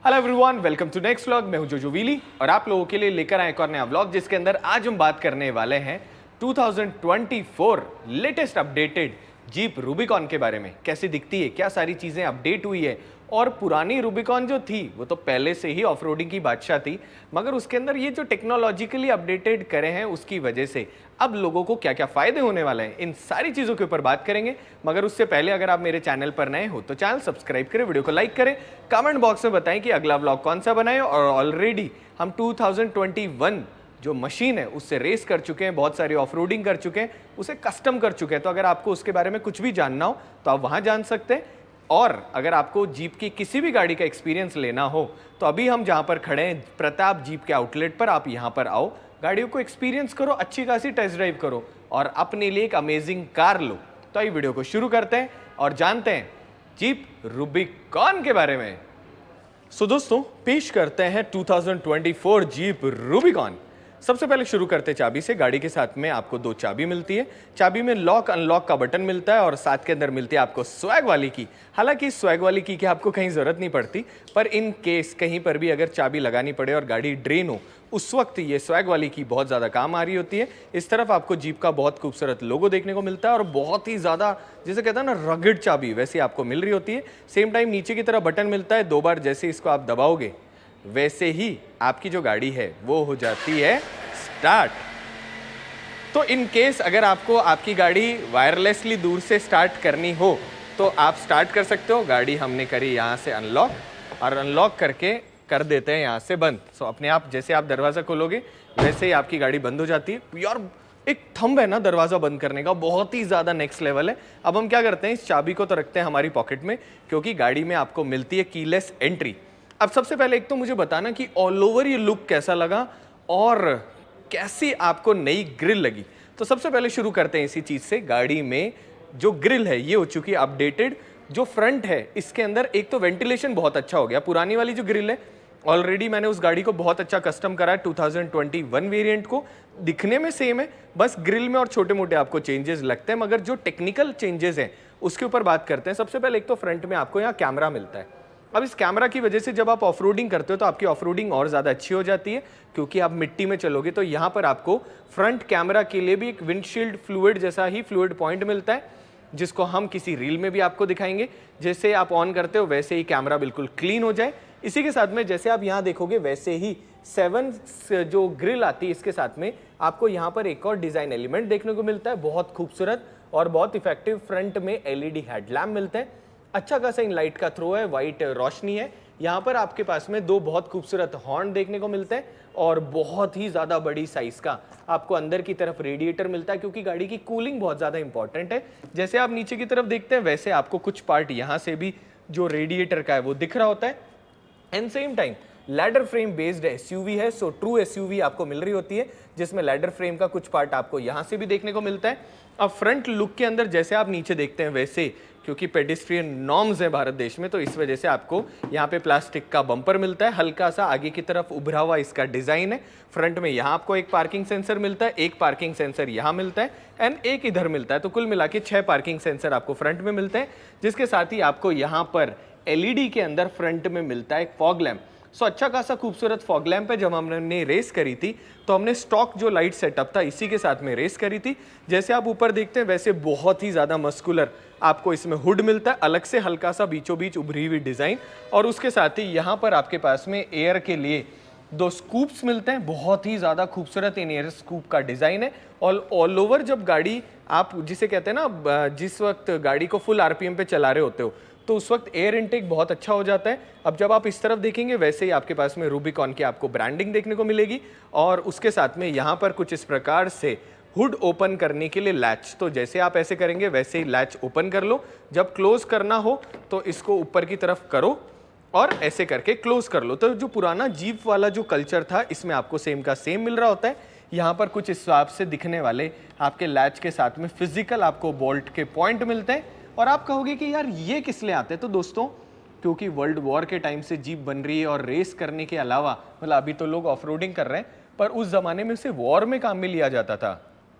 Hello everyone, welcome to next vlog. मैं हूं जोजो वीली और आप लोगों के लिए लेकर आए एक और नया व्लॉग जिसके अंदर आज हम बात करने वाले हैं 2024 लेटेस्ट अपडेटेड जीप रूबिकॉन के बारे में। कैसी दिखती है, क्या सारी चीज़ें अपडेट हुई है। और पुरानी रूबिकॉन जो थी वो तो पहले से ही ऑफ रोडिंग की बादशाह थी, मगर उसके अंदर ये जो टेक्नोलॉजिकली अपडेटेड करे हैं उसकी वजह से अब लोगों को क्या क्या फ़ायदे होने वाले हैं, इन सारी चीज़ों के ऊपर बात करेंगे। मगर उससे पहले अगर आप मेरे चैनल पर नए हो तो चैनल सब्सक्राइब करें, वीडियो को लाइक करें, कमेंट बॉक्स में बताएं कि अगला व्लॉग कौन सा बनाए। और ऑलरेडी हम 2021 जो मशीन है उससे रेस कर चुके हैं, बहुत सारी ऑफ रोडिंग कर चुके हैं, उसे कस्टम कर चुके हैं। तो अगर आपको उसके बारे में कुछ भी जानना हो तो आप वहाँ जान सकते हैं। और अगर आपको जीप की किसी भी गाड़ी का एक्सपीरियंस लेना हो तो अभी हम जहाँ पर खड़े हैं प्रताप जीप के आउटलेट पर, आप यहाँ पर आओ, गाड़ियों को एक्सपीरियंस करो, अच्छी खासी टेस्ट ड्राइव करो और अपने लिए एक अमेजिंग कार लो। तो आइए वीडियो को शुरू करते हैं और जानते हैं जीप रूबिकॉन के बारे में। सो दोस्तों, पेश करते हैं 2024 जीप रूबिकॉन। सबसे पहले शुरू करते हैं चाबी से। गाड़ी के साथ में आपको दो चाबी मिलती है। चाबी में लॉक अनलॉक का बटन मिलता है और साथ के अंदर मिलती है आपको स्वैग वाली की। हालांकि स्वैग वाली की आपको कहीं ज़रूरत नहीं पड़ती, पर इन केस कहीं पर भी अगर चाबी लगानी पड़े और गाड़ी ड्रेन हो उस वक्त ये स्वैग वाली की बहुत ज़्यादा काम आ रही होती है। इस तरफ आपको जीप का बहुत खूबसूरत लोगो देखने को मिलता है और बहुत ही ज़्यादा, जैसे कहते हैं ना, रगड़ चाबी वैसी आपको मिल रही होती है। सेम टाइम नीचे की तरफ बटन मिलता है, दो बार जैसे इसको आप दबाओगे वैसे ही आपकी जो गाड़ी है वो हो जाती है स्टार्ट। तो इन केस अगर आपको आपकी गाड़ी वायरलेसली दूर से स्टार्ट करनी हो तो आप स्टार्ट कर सकते हो। गाड़ी हमने करी यहाँ से अनलॉक और अनलॉक करके कर देते हैं यहाँ से बंद। सो अपने आप जैसे आप दरवाज़ा खोलोगे वैसे ही आपकी गाड़ी बंद हो जाती है। यार एक थंब है ना दरवाज़ा बंद करने का, बहुत ही ज़्यादा नेक्स्ट लेवल है। अब हम क्या करते हैं, इस चाबी को तो रखते हैं हमारी पॉकेट में क्योंकि गाड़ी में आपको मिलती है कीलेस एंट्री। अब सबसे पहले एक तो मुझे बताना कि ऑल ओवर ये लुक कैसा लगा और कैसी आपको नई ग्रिल लगी। तो सबसे पहले शुरू करते हैं इसी चीज़ से। गाड़ी में जो ग्रिल है ये हो चुकी है अपडेटेड। जो फ्रंट है इसके अंदर एक तो वेंटिलेशन बहुत अच्छा हो गया। पुरानी वाली जो ग्रिल है ऑलरेडी मैंने उस गाड़ी को बहुत अच्छा कस्टम करा है 2021 वेरिएंट को, दिखने में सेम है, बस ग्रिल में और छोटे मोटे आपको चेंजेस लगते हैं। मगर जो टेक्निकल चेंजेस हैं उसके ऊपर बात करते हैं। सबसे पहले एक तो फ्रंट में आपको यहाँ कैमरा मिलता है। अब इस कैमरा की वजह से जब आप ऑफ रोडिंग करते हो तो आपकी ऑफ रोडिंग और ज़्यादा अच्छी हो जाती है क्योंकि आप मिट्टी में चलोगे तो यहाँ पर आपको फ्रंट कैमरा के लिए भी एक विंडशील्ड फ्लूइड जैसा ही फ्लूइड पॉइंट मिलता है, जिसको हम किसी रील में भी आपको दिखाएंगे। जैसे आप ऑन करते हो वैसे ही कैमरा बिल्कुल क्लीन हो जाए। इसी के साथ में जैसे आप यहाँ देखोगे वैसे ही 7 जो ग्रिल आती है इसके साथ में आपको यहाँ पर एक और डिज़ाइन एलिमेंट देखने को मिलता है, बहुत खूबसूरत और बहुत इफेक्टिव। फ्रंट में LED हेडलैम्प मिलते हैं, अच्छा खासा इन लाइट का थ्रो है, वाइट रोशनी है। यहाँ पर आपके पास में दो बहुत खूबसूरत हॉर्न देखने को मिलते हैं और बहुत ही ज़्यादा बड़ी साइज़ का आपको अंदर की तरफ रेडिएटर मिलता है क्योंकि गाड़ी की कूलिंग बहुत ज़्यादा इंपॉर्टेंट है। जैसे आप नीचे की तरफ देखते हैं वैसे आपको कुछ पार्ट यहाँ से भी जो रेडिएटर का है वो दिख रहा होता है। And same time ladder frame based SUV है, सो ट्रू SUV आपको मिल रही होती है जिसमें लैडर फ्रेम का कुछ पार्ट आपको यहाँ से भी देखने को मिलता है। अब फ्रंट लुक के अंदर जैसे आप नीचे देखते हैं वैसे, क्योंकि पेडिस्ट्रियन नॉर्म्स है भारत देश में तो इस वजह से आपको यहाँ पे प्लास्टिक का बम्पर मिलता है, हल्का सा आगे की तरफ उभरा हुआ इसका डिजाइन है। फ्रंट में यहाँ आपको एक पार्किंग सेंसर मिलता है, एक पार्किंग सेंसर यहाँ मिलता है एंड एक इधर मिलता है। तो कुल मिला के 6 पार्किंग सेंसर आपको फ्रंट में मिलते हैं, जिसके साथ ही आपको यहाँ पर LED के अंदर फ्रंट में मिलता है फॉग लैम्प। सो अच्छा खासा खूबसूरत फॉग लैम्प है। जब हमने रेस करी थी तो हमने स्टॉक जो लाइट सेटअप था इसी के साथ में रेस करी थी। जैसे आप ऊपर देखते हैं वैसे बहुत ही ज़्यादा मस्कुलर आपको इसमें हुड मिलता है, अलग से हल्का सा बीचों बीच उभरी हुई डिज़ाइन। और उसके साथ ही यहाँ पर आपके पास में एयर के लिए 2 स्कूप्स मिलते हैं, बहुत ही ज़्यादा खूबसूरत इन एयर स्कूप का डिज़ाइन है। और ऑल ओवर जब गाड़ी आप जिसे कहते हैं ना, जिस वक्त गाड़ी को फुल RPM पे चला रहे होते हो तो उस वक्त एयर इनटेक बहुत अच्छा हो जाता है। अब जब आप इस तरफ देखेंगे वैसे ही आपके पास में रूबिकॉन की आपको ब्रांडिंग देखने को मिलेगी और उसके साथ में यहाँ पर कुछ इस प्रकार से हुड ओपन करने के लिए लैच। तो जैसे आप ऐसे करेंगे वैसे ही लैच ओपन कर लो, जब क्लोज करना हो तो इसको ऊपर की तरफ करो और ऐसे करके क्लोज कर लो। तो जो पुराना जीप वाला जो कल्चर था इसमें आपको सेम का सेम मिल रहा होता है। यहाँ पर कुछ इस हिसाब से दिखने वाले आपके लैच के साथ में फिजिकल आपको बोल्ट के पॉइंट मिलते हैं। और आप कहोगे कि यार ये किस लिए आते हैं, तो दोस्तों क्योंकि वर्ल्ड वॉर के टाइम से जीप बन रही है और रेस करने के अलावा, मतलब अभी तो लोग ऑफ रोडिंग कर रहे हैं पर उस जमाने में उसे वॉर में काम में लिया जाता था।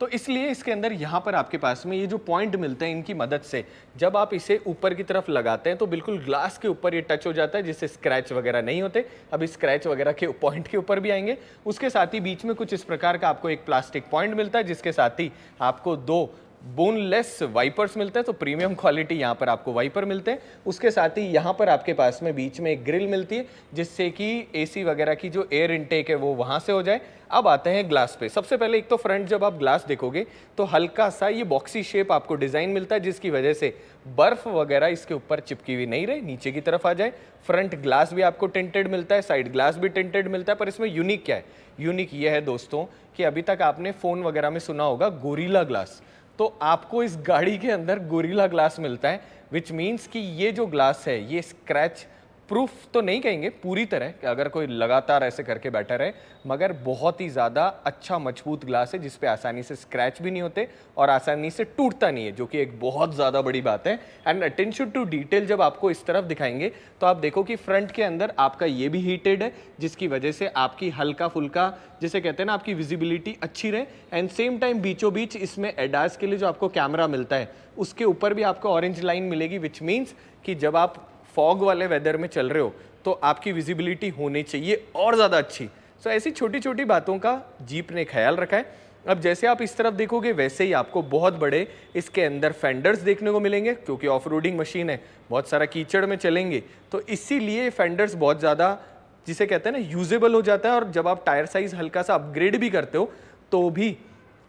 तो इसलिए इसके अंदर यहाँ पर आपके पास में ये जो पॉइंट मिलते हैं इनकी मदद से जब आप इसे ऊपर की तरफ लगाते हैं तो बिल्कुल ग्लास के ऊपर ये टच हो जाता है, जिससे स्क्रैच वगैरह नहीं होते। अब इस स्क्रैच वगैरह के पॉइंट के ऊपर भी आएंगे। उसके साथ ही बीच में कुछ इस प्रकार का आपको एक प्लास्टिक पॉइंट मिलता है, जिसके साथ ही आपको 2 बोनलेस वाइपर्स मिलते हैं। तो प्रीमियम क्वालिटी यहाँ पर आपको वाइपर मिलते हैं। उसके साथ ही यहाँ पर आपके पास में बीच में एक ग्रिल मिलती है, जिससे कि एसी वगैरह की जो एयर इनटेक है वो वहाँ से हो जाए। अब आते हैं ग्लास पे। सबसे पहले एक तो फ्रंट जब आप ग्लास देखोगे तो हल्का सा ये बॉक्सी शेप आपको डिजाइन मिलता है, जिसकी वजह से बर्फ वगैरह इसके ऊपर चिपकी हुई नहीं रहे, नीचे की तरफ आ जाए। फ्रंट ग्लास भी आपको टिंटेड मिलता है, साइड ग्लास भी टिंटेड मिलता है। पर इसमें यूनिक क्या है? यूनिक ये है दोस्तों कि अभी तक आपने फोन वगैरह में सुना होगा गोरिल्ला ग्लास, तो आपको इस गाड़ी के अंदर गोरिल्ला ग्लास मिलता है, विच मीन्स कि ये जो ग्लास है ये स्क्रैच प्रूफ तो नहीं कहेंगे पूरी तरह कि अगर कोई लगातार ऐसे करके बैठा रहे, मगर बहुत ही ज़्यादा अच्छा मजबूत ग्लास है जिसपे आसानी से स्क्रैच भी नहीं होते और आसानी से टूटता नहीं है, जो कि एक बहुत ज़्यादा बड़ी बात है। एंड अटेंशन टू डिटेल जब आपको इस तरफ दिखाएंगे तो आप देखो कि फ्रंट के अंदर आपका ये भी हीटेड है, जिसकी वजह से आपकी हल्का फुल्का जिसे कहते हैं ना आपकी विजिबिलिटी अच्छी रहे। एंड सेम टाइम बीचों बीच इसमें एडास के लिए जो आपको कैमरा मिलता है उसके ऊपर भी आपको ऑरेंज लाइन मिलेगी, विच मीन्स कि जब आप फॉग वाले वेदर में चल रहे हो तो आपकी विजिबिलिटी होनी चाहिए और ज़्यादा अच्छी। सो ऐसी छोटी छोटी बातों का जीप ने ख्याल रखा है। अब जैसे आप इस तरफ देखोगे वैसे ही आपको बहुत बड़े इसके अंदर फेंडर्स देखने को मिलेंगे, क्योंकि ऑफ रोडिंग मशीन है, बहुत सारा कीचड़ में चलेंगे, तो इसीलिए फेंडर्स बहुत ज़्यादा जिसे कहते हैं ना यूजेबल हो जाता है। और जब आप टायर साइज हल्का सा अपग्रेड भी करते हो तो भी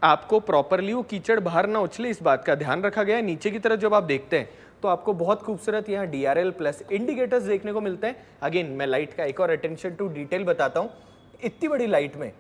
आपको प्रॉपरली वो कीचड़ बाहर ना उछले, इस बात का ध्यान रखा गया है। नीचे की तरफ जब आप देखते हैं तो आपको बहुत खूबसूरत यहाँ DRL प्लस इंडिकेटर्स देखने को मिलते हैं। अगेन मैं लाइट का एक और अटेंशन टू डिटेल बताता हूँ। इतनी बड़ी लाइट में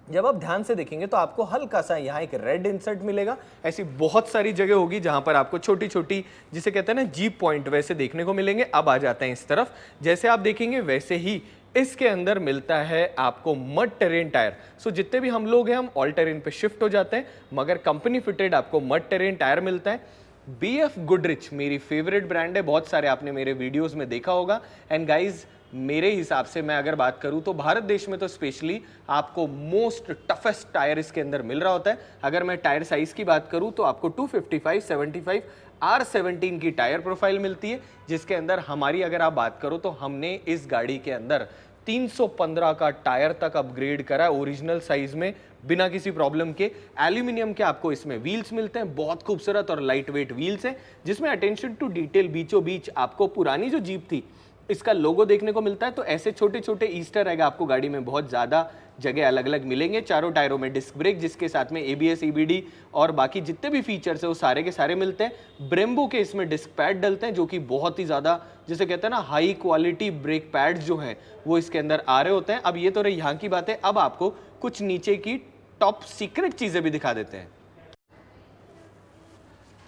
जब आप ध्यान से देखेंगे तो आपको हल्का सा यहाँ एक रेड इंसर्ट मिलेगा। ऐसी बहुत सारी जगह होगी जहां पर आपको छोटी छोटी जिसे कहते हैं ना जीप पॉइंट वैसे देखने को मिलेंगे। अब आ जाते हैं इस तरफ, जैसे आप देखेंगे वैसे ही इसके अंदर मिलता है आपको मड टेरेन टायर। सो जितने भी हम लोग हैं हम ऑल टेरेन पे शिफ्ट हो जाते हैं, मगर कंपनी फिटेड आपको मड टेरेन टायर मिलता है। BF गुडरिच मेरी फेवरेट ब्रांड है, बहुत सारे आपने मेरे वीडियोस में देखा होगा। एंड गाइज मेरे हिसाब से मैं अगर बात करूं तो भारत देश में तो स्पेशली आपको मोस्ट टफेस्ट टायर इसके अंदर मिल रहा होता है। अगर मैं टायर साइज की बात करूं तो आपको 255 75 R17 की टायर प्रोफाइल मिलती है, जिसके अंदर हमारी अगर आप बात करो तो हमने इस गाड़ी के अंदर 315 का टायर तक अपग्रेड करा ओरिजिनल साइज में बिना किसी प्रॉब्लम के। एल्यूमिनियम के आपको इसमें व्हील्स मिलते हैं, बहुत खूबसूरत और लाइट वेट व्हील्स हैं, जिसमें अटेंशन टू डिटेल बीचों बीच आपको पुरानी जो जीप थी इसका लोगो देखने को मिलता है। तो ऐसे छोटे छोटे ईस्टर एग आपको गाड़ी में बहुत ज़्यादा जगह अलग अलग मिलेंगे। चारों टायरों में डिस्क ब्रेक, जिसके साथ में ABS EBD और बाकी जितने भी फीचर्स है वो सारे के सारे मिलते हैं। ब्रेम्बो के इसमें डिस्क पैड डलते हैं, जो कि बहुत ही ज़्यादा जिसे कहते हैं ना हाई क्वालिटी ब्रेक पैड्स जो हैं वो इसके अंदर आ रहे होते हैं। अब ये तो रही यहाँ की बात है, अब आपको कुछ नीचे की टॉप सीक्रेट चीज़ें भी दिखा देते हैं।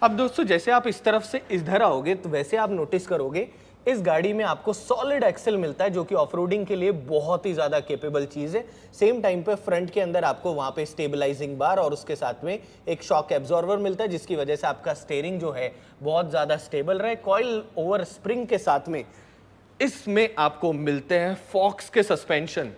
अब दोस्तों जैसे आप इस तरफ से इधर आओगे तो वैसे आप नोटिस करोगे इस गाड़ी में आपको सॉलिड एक्सेल मिलता है, जो कि ऑफरोडिंग के लिए बहुत ही ज्यादा केपेबल चीज है। सेम टाइम पे फ्रंट के अंदर आपको वहां पे स्टेबलाइजिंग बार और उसके साथ में एक शॉक एब्जॉर्बर मिलता है, जिसकी वजह से आपका स्टीयरिंग जो है बहुत ज्यादा स्टेबल रहे। कॉइल ओवर स्प्रिंग के साथ में इसमें आपको मिलते हैं फॉक्स के सस्पेंशन।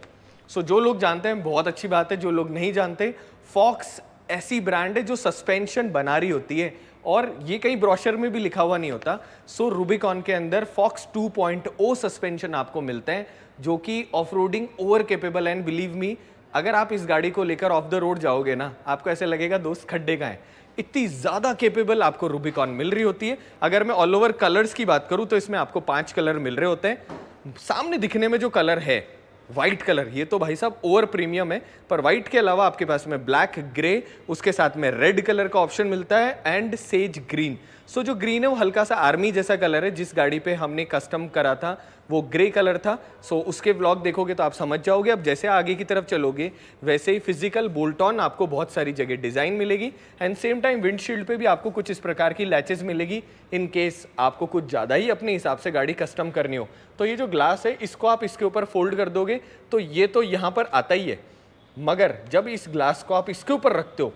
सो जो लोग जानते हैं बहुत अच्छी बात है, जो लोग नहीं जानते, फॉक्स ऐसी ब्रांड है जो सस्पेंशन बना रही होती है और ये कहीं ब्रोशर में भी लिखा हुआ नहीं होता। सो रूबिकॉन के अंदर फॉक्स 2.0 सस्पेंशन आपको मिलते हैं, जो कि off roading over capable. And believe me, अगर आप इस गाड़ी को लेकर ऑफ द रोड जाओगे ना, आपको ऐसे लगेगा दोस्त खड्डे का है, इतनी ज़्यादा केपेबल आपको रूबिकॉन मिल रही होती है। अगर मैं ऑल ओवर कलर्स की बात करूँ तो इसमें आपको 5 कलर मिल रहे होते हैं। सामने दिखने में जो कलर है व्हाइट कलर, ये तो भाई साहब ओवर प्रीमियम है, पर व्हाइट के अलावा आपके पास में ब्लैक, ग्रे, उसके साथ में रेड कलर का ऑप्शन मिलता है एंड सेज ग्रीन। सो जो ग्रीन है वो हल्का सा आर्मी जैसा कलर है। जिस गाड़ी पे हमने कस्टम करा था वो ग्रे कलर था। सो उसके व्लॉग देखोगे तो आप समझ जाओगे। अब जैसे आगे की तरफ चलोगे वैसे ही फिजिकल बोल्ट ऑन आपको बहुत सारी जगह डिजाइन मिलेगी। एंड सेम टाइम विंडशील्ड पे भी आपको कुछ इस प्रकार की लैचेस मिलेगी, इन केस आपको कुछ ज़्यादा ही अपने हिसाब से गाड़ी कस्टम करनी हो। तो ये जो ग्लास है इसको आप इसके ऊपर फोल्ड कर दोगे तो ये तो यहाँ पर आता ही है, मगर जब इस ग्लास को आप इसके ऊपर रखते हो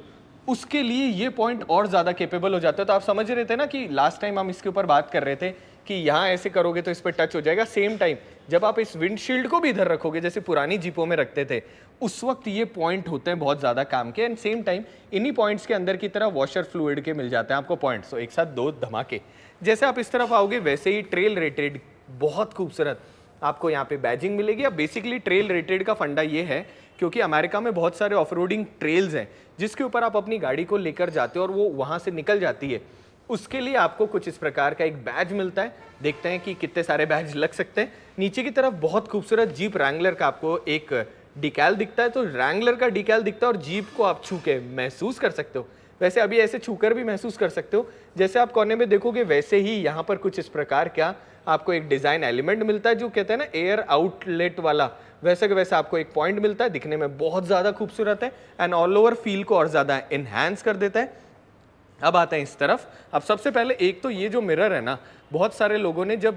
उसके लिए ये पॉइंट और ज़्यादा केपेबल हो जाता है। तो आप समझ रहे थे ना कि लास्ट टाइम हम इसके ऊपर बात कर रहे थे कि यहाँ ऐसे करोगे तो इस पर टच हो जाएगा। सेम टाइम जब आप इस विंडशील्ड को भी इधर रखोगे जैसे पुरानी जीपों में रखते थे, उस वक्त ये पॉइंट होते हैं बहुत ज़्यादा काम के। एंड सेम टाइम इन्हीं पॉइंट्स के अंदर की तरह वॉशर फ्लूइड के मिल जाते हैं आपको पॉइंट्स। तो एक साथ दो धमाके। जैसे आप इस तरफ आओगे वैसे ही ट्रेल रेटेड बहुत खूबसूरत आपको यहाँ पे बैजिंग मिलेगी। अब बेसिकली ट्रेल रेटेड का फंडा ये है क्योंकि अमेरिका में बहुत सारे ऑफ रोडिंग ट्रेल्स हैं जिसके ऊपर आप अपनी गाड़ी को लेकर जाते हो और वो वहाँ से निकल जाती है। उसके लिए आपको कुछ इस प्रकार का एक बैज मिलता है। देखते हैं कि कितने सारे बैज लग सकते हैं। नीचे की तरफ बहुत खूबसूरत जीप रैंगलर का आपको एक डिकैल दिखता है। तो रैंगलर का डिकैल दिखता है और जीप को आप छू के महसूस कर सकते हो। वैसे अभी ऐसे छूकर भी महसूस कर सकते हो। जैसे आप कोने में देखोगे वैसे ही यहाँ पर कुछ इस प्रकार का आपको एक डिजाइन एलिमेंट मिलता है जो कहते हैं ना एयर आउटलेट वाला, वैसे का वैसा आपको एक पॉइंट मिलता है। दिखने में बहुत ज़्यादा खूबसूरत है एंड ऑल ओवर फील को और ज़्यादा इन्हांस कर देता है। अब आते हैं इस तरफ। अब सबसे पहले एक तो ये जो मिरर है ना, बहुत सारे लोगों ने जब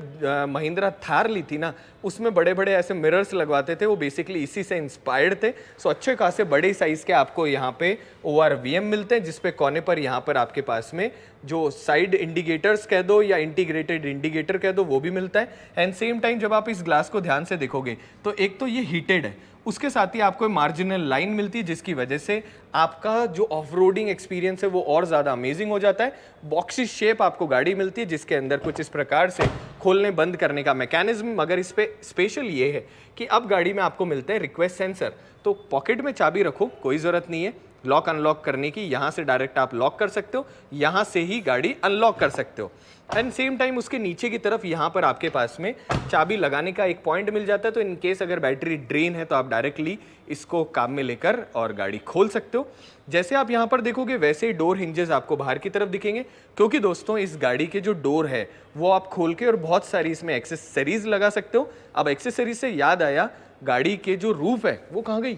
महिंद्रा थार ली थी ना, उसमें बड़े बड़े ऐसे मिरर्स लगवाते थे, वो बेसिकली इसी से इंस्पायर्ड थे। सो अच्छे खासे बड़े साइज़ के आपको यहाँ पे ORVM मिलते हैं, जिसपे कोने पर यहाँ पर आपके पास में जो साइड इंडिकेटर्स कह दो या इंटीग्रेटेड इंडिकेटर कह दो वो भी मिलता है। एंड सेम टाइम जब आप इस ग्लास को ध्यान से देखोगे तो एक तो ये हीटेड है, उसके साथ ही आपको मार्जिनल लाइन मिलती है जिसकी वजह से आपका जो ऑफ रोडिंग एक्सपीरियंस है वो और ज़्यादा अमेजिंग हो जाता है। बॉक्सी शेप आपको गाड़ी मिलती है जिसके अंदर कुछ इस प्रकार से खोलने बंद करने का मैकेनिज्म, मगर इस पे स्पेशल ये है कि अब गाड़ी में आपको मिलता है रिक्वेस्ट सेंसर। तो पॉकेट में चाबी रखो, कोई ज़रूरत नहीं है लॉक अनलॉक करने की, यहाँ से डायरेक्ट आप लॉक कर सकते हो, यहाँ से ही गाड़ी अनलॉक कर सकते हो। एंड सेम टाइम उसके नीचे की तरफ यहाँ पर आपके पास में चाबी लगाने का एक पॉइंट मिल जाता है। तो इन केस अगर बैटरी ड्रेन है तो आप डायरेक्टली इसको काम में लेकर और गाड़ी खोल सकते हो। जैसे आप यहाँ पर देखोगे वैसे ही डोर हिंजेस आपको बाहर की तरफ दिखेंगे, क्योंकि दोस्तों इस गाड़ी के जो डोर है वो आप खोल के और बहुत सारी इसमें एक्सेसरीज लगा सकते हो। अब एक्सेसरीज से याद आया, गाड़ी के जो रूफ है वो कहाँ गई?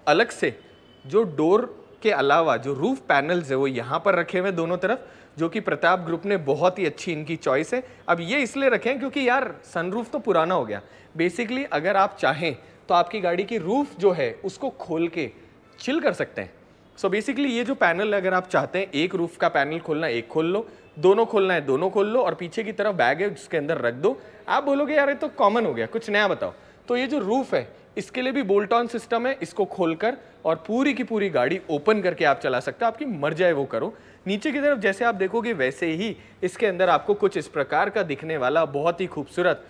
अलग से जो डोर के अलावा जो रूफ पैनल्स है वो यहाँ पर रखे हुए दोनों तरफ, जो कि प्रताप ग्रुप ने बहुत ही अच्छी इनकी चॉइस है। अब ये इसलिए रखे हैं क्योंकि यार सनरूफ तो पुराना हो गया। बेसिकली अगर आप चाहें तो आपकी गाड़ी की रूफ जो है उसको खोल के चिल कर सकते हैं। सो बेसिकली ये जो पैनल है, अगर आप चाहते हैं एक रूफ का पैनल खोलना है एक खोल लो, दोनों खोलना है दोनों खोल लो, और पीछे की तरफ बैग है जिसके अंदर रख दो। आप बोलोगे यार ये तो कॉमन हो गया, कुछ नया बताओ। तो ये जो रूफ है इसके लिए भी बोल्ट ऑन सिस्टम है, इसको खोलकर और पूरी की पूरी गाड़ी ओपन करके आप चला सकते हो, आपकी मर्जी है वो करो। नीचे की तरफ जैसे आप देखोगे वैसे ही इसके अंदर आपको कुछ इस प्रकार का दिखने वाला बहुत ही खूबसूरत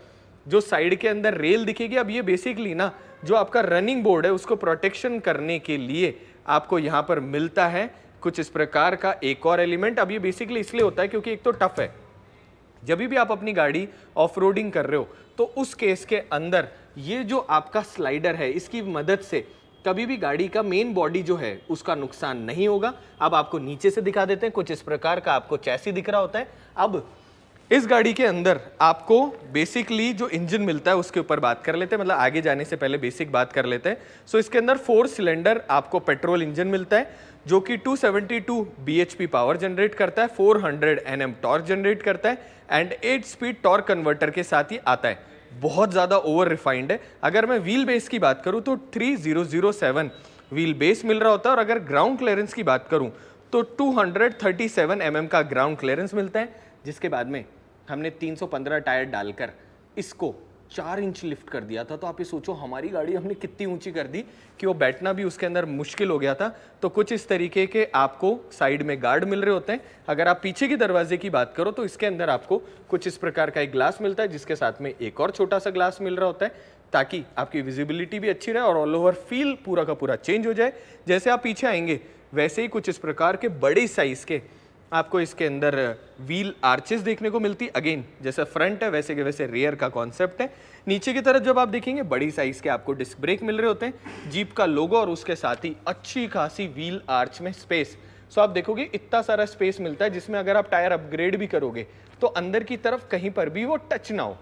जो साइड के अंदर रेल दिखेगी। अब ये बेसिकली ना जो आपका रनिंग बोर्ड है उसको प्रोटेक्शन करने के लिए आपको यहाँ पर मिलता है कुछ इस प्रकार का एक और एलिमेंट। अब ये बेसिकली इसलिए होता है क्योंकि एक तो टफ है, जब भी आप अपनी गाड़ी ऑफ रोडिंग कर रहे हो तो उस केस के अंदर ये जो आपका स्लाइडर है इसकी मदद से कभी भी गाड़ी का मेन बॉडी जो है उसका नुकसान नहीं होगा। अब आपको नीचे से दिखा देते हैं, कुछ इस प्रकार का आपको चैसी दिख रहा होता है। अब इस गाड़ी के अंदर आपको बेसिकली जो इंजन मिलता है उसके ऊपर बात कर लेते हैं, मतलब आगे जाने से पहले बेसिक बात कर लेते हैं। सो इसके अंदर 4 सिलेंडर आपको पेट्रोल इंजन मिलता है जो कि 272 bhp पावर जनरेट करता है, 400 Nm टॉर्क जनरेट करता है एंड 8 स्पीड टॉर्क कन्वर्टर के साथ ही आता है। बहुत ज़्यादा ओवर रिफाइंड है। अगर मैं व्हील बेस की बात करूं तो 3007 व्हील बेस मिल रहा होता है, और अगर ग्राउंड क्लियरेंस की बात करूं तो 237 mm का ग्राउंड क्लियरेंस मिलता है, जिसके बाद में हमने 315 टायर डालकर इसको 4 इंच लिफ्ट कर दिया था। तो आप ये सोचो हमारी गाड़ी हमने कितनी ऊंची कर दी कि वो बैठना भी उसके अंदर मुश्किल हो गया था। तो कुछ इस तरीके के आपको साइड में गार्ड मिल रहे होते हैं। अगर आप पीछे की दरवाजे की बात करो तो इसके अंदर आपको कुछ इस प्रकार का एक ग्लास मिलता है, जिसके साथ में एक और छोटा सा ग्लास मिल रहा होता है, ताकि आपकी विजिबिलिटी भी अच्छी रहे और ऑल ओवर फील पूरा का पूरा चेंज हो जाए। जैसे आप पीछे आएंगे वैसे ही कुछ इस प्रकार के बड़े साइज के आपको इसके अंदर व्हील आर्चेस देखने को मिलती। अगेन जैसे फ्रंट है वैसे के वैसे रियर का कॉन्सेप्ट है। नीचे की तरफ जब आप देखेंगे बड़ी साइज के आपको डिस्क ब्रेक मिल रहे होते हैं, जीप का लोगो और उसके साथ ही अच्छी खासी व्हील आर्च में स्पेस। सो आप देखोगे इतना सारा स्पेस मिलता है जिसमें अगर आप टायर अपग्रेड भी करोगे तो अंदर की तरफ कहीं पर भी वो टच ना हो।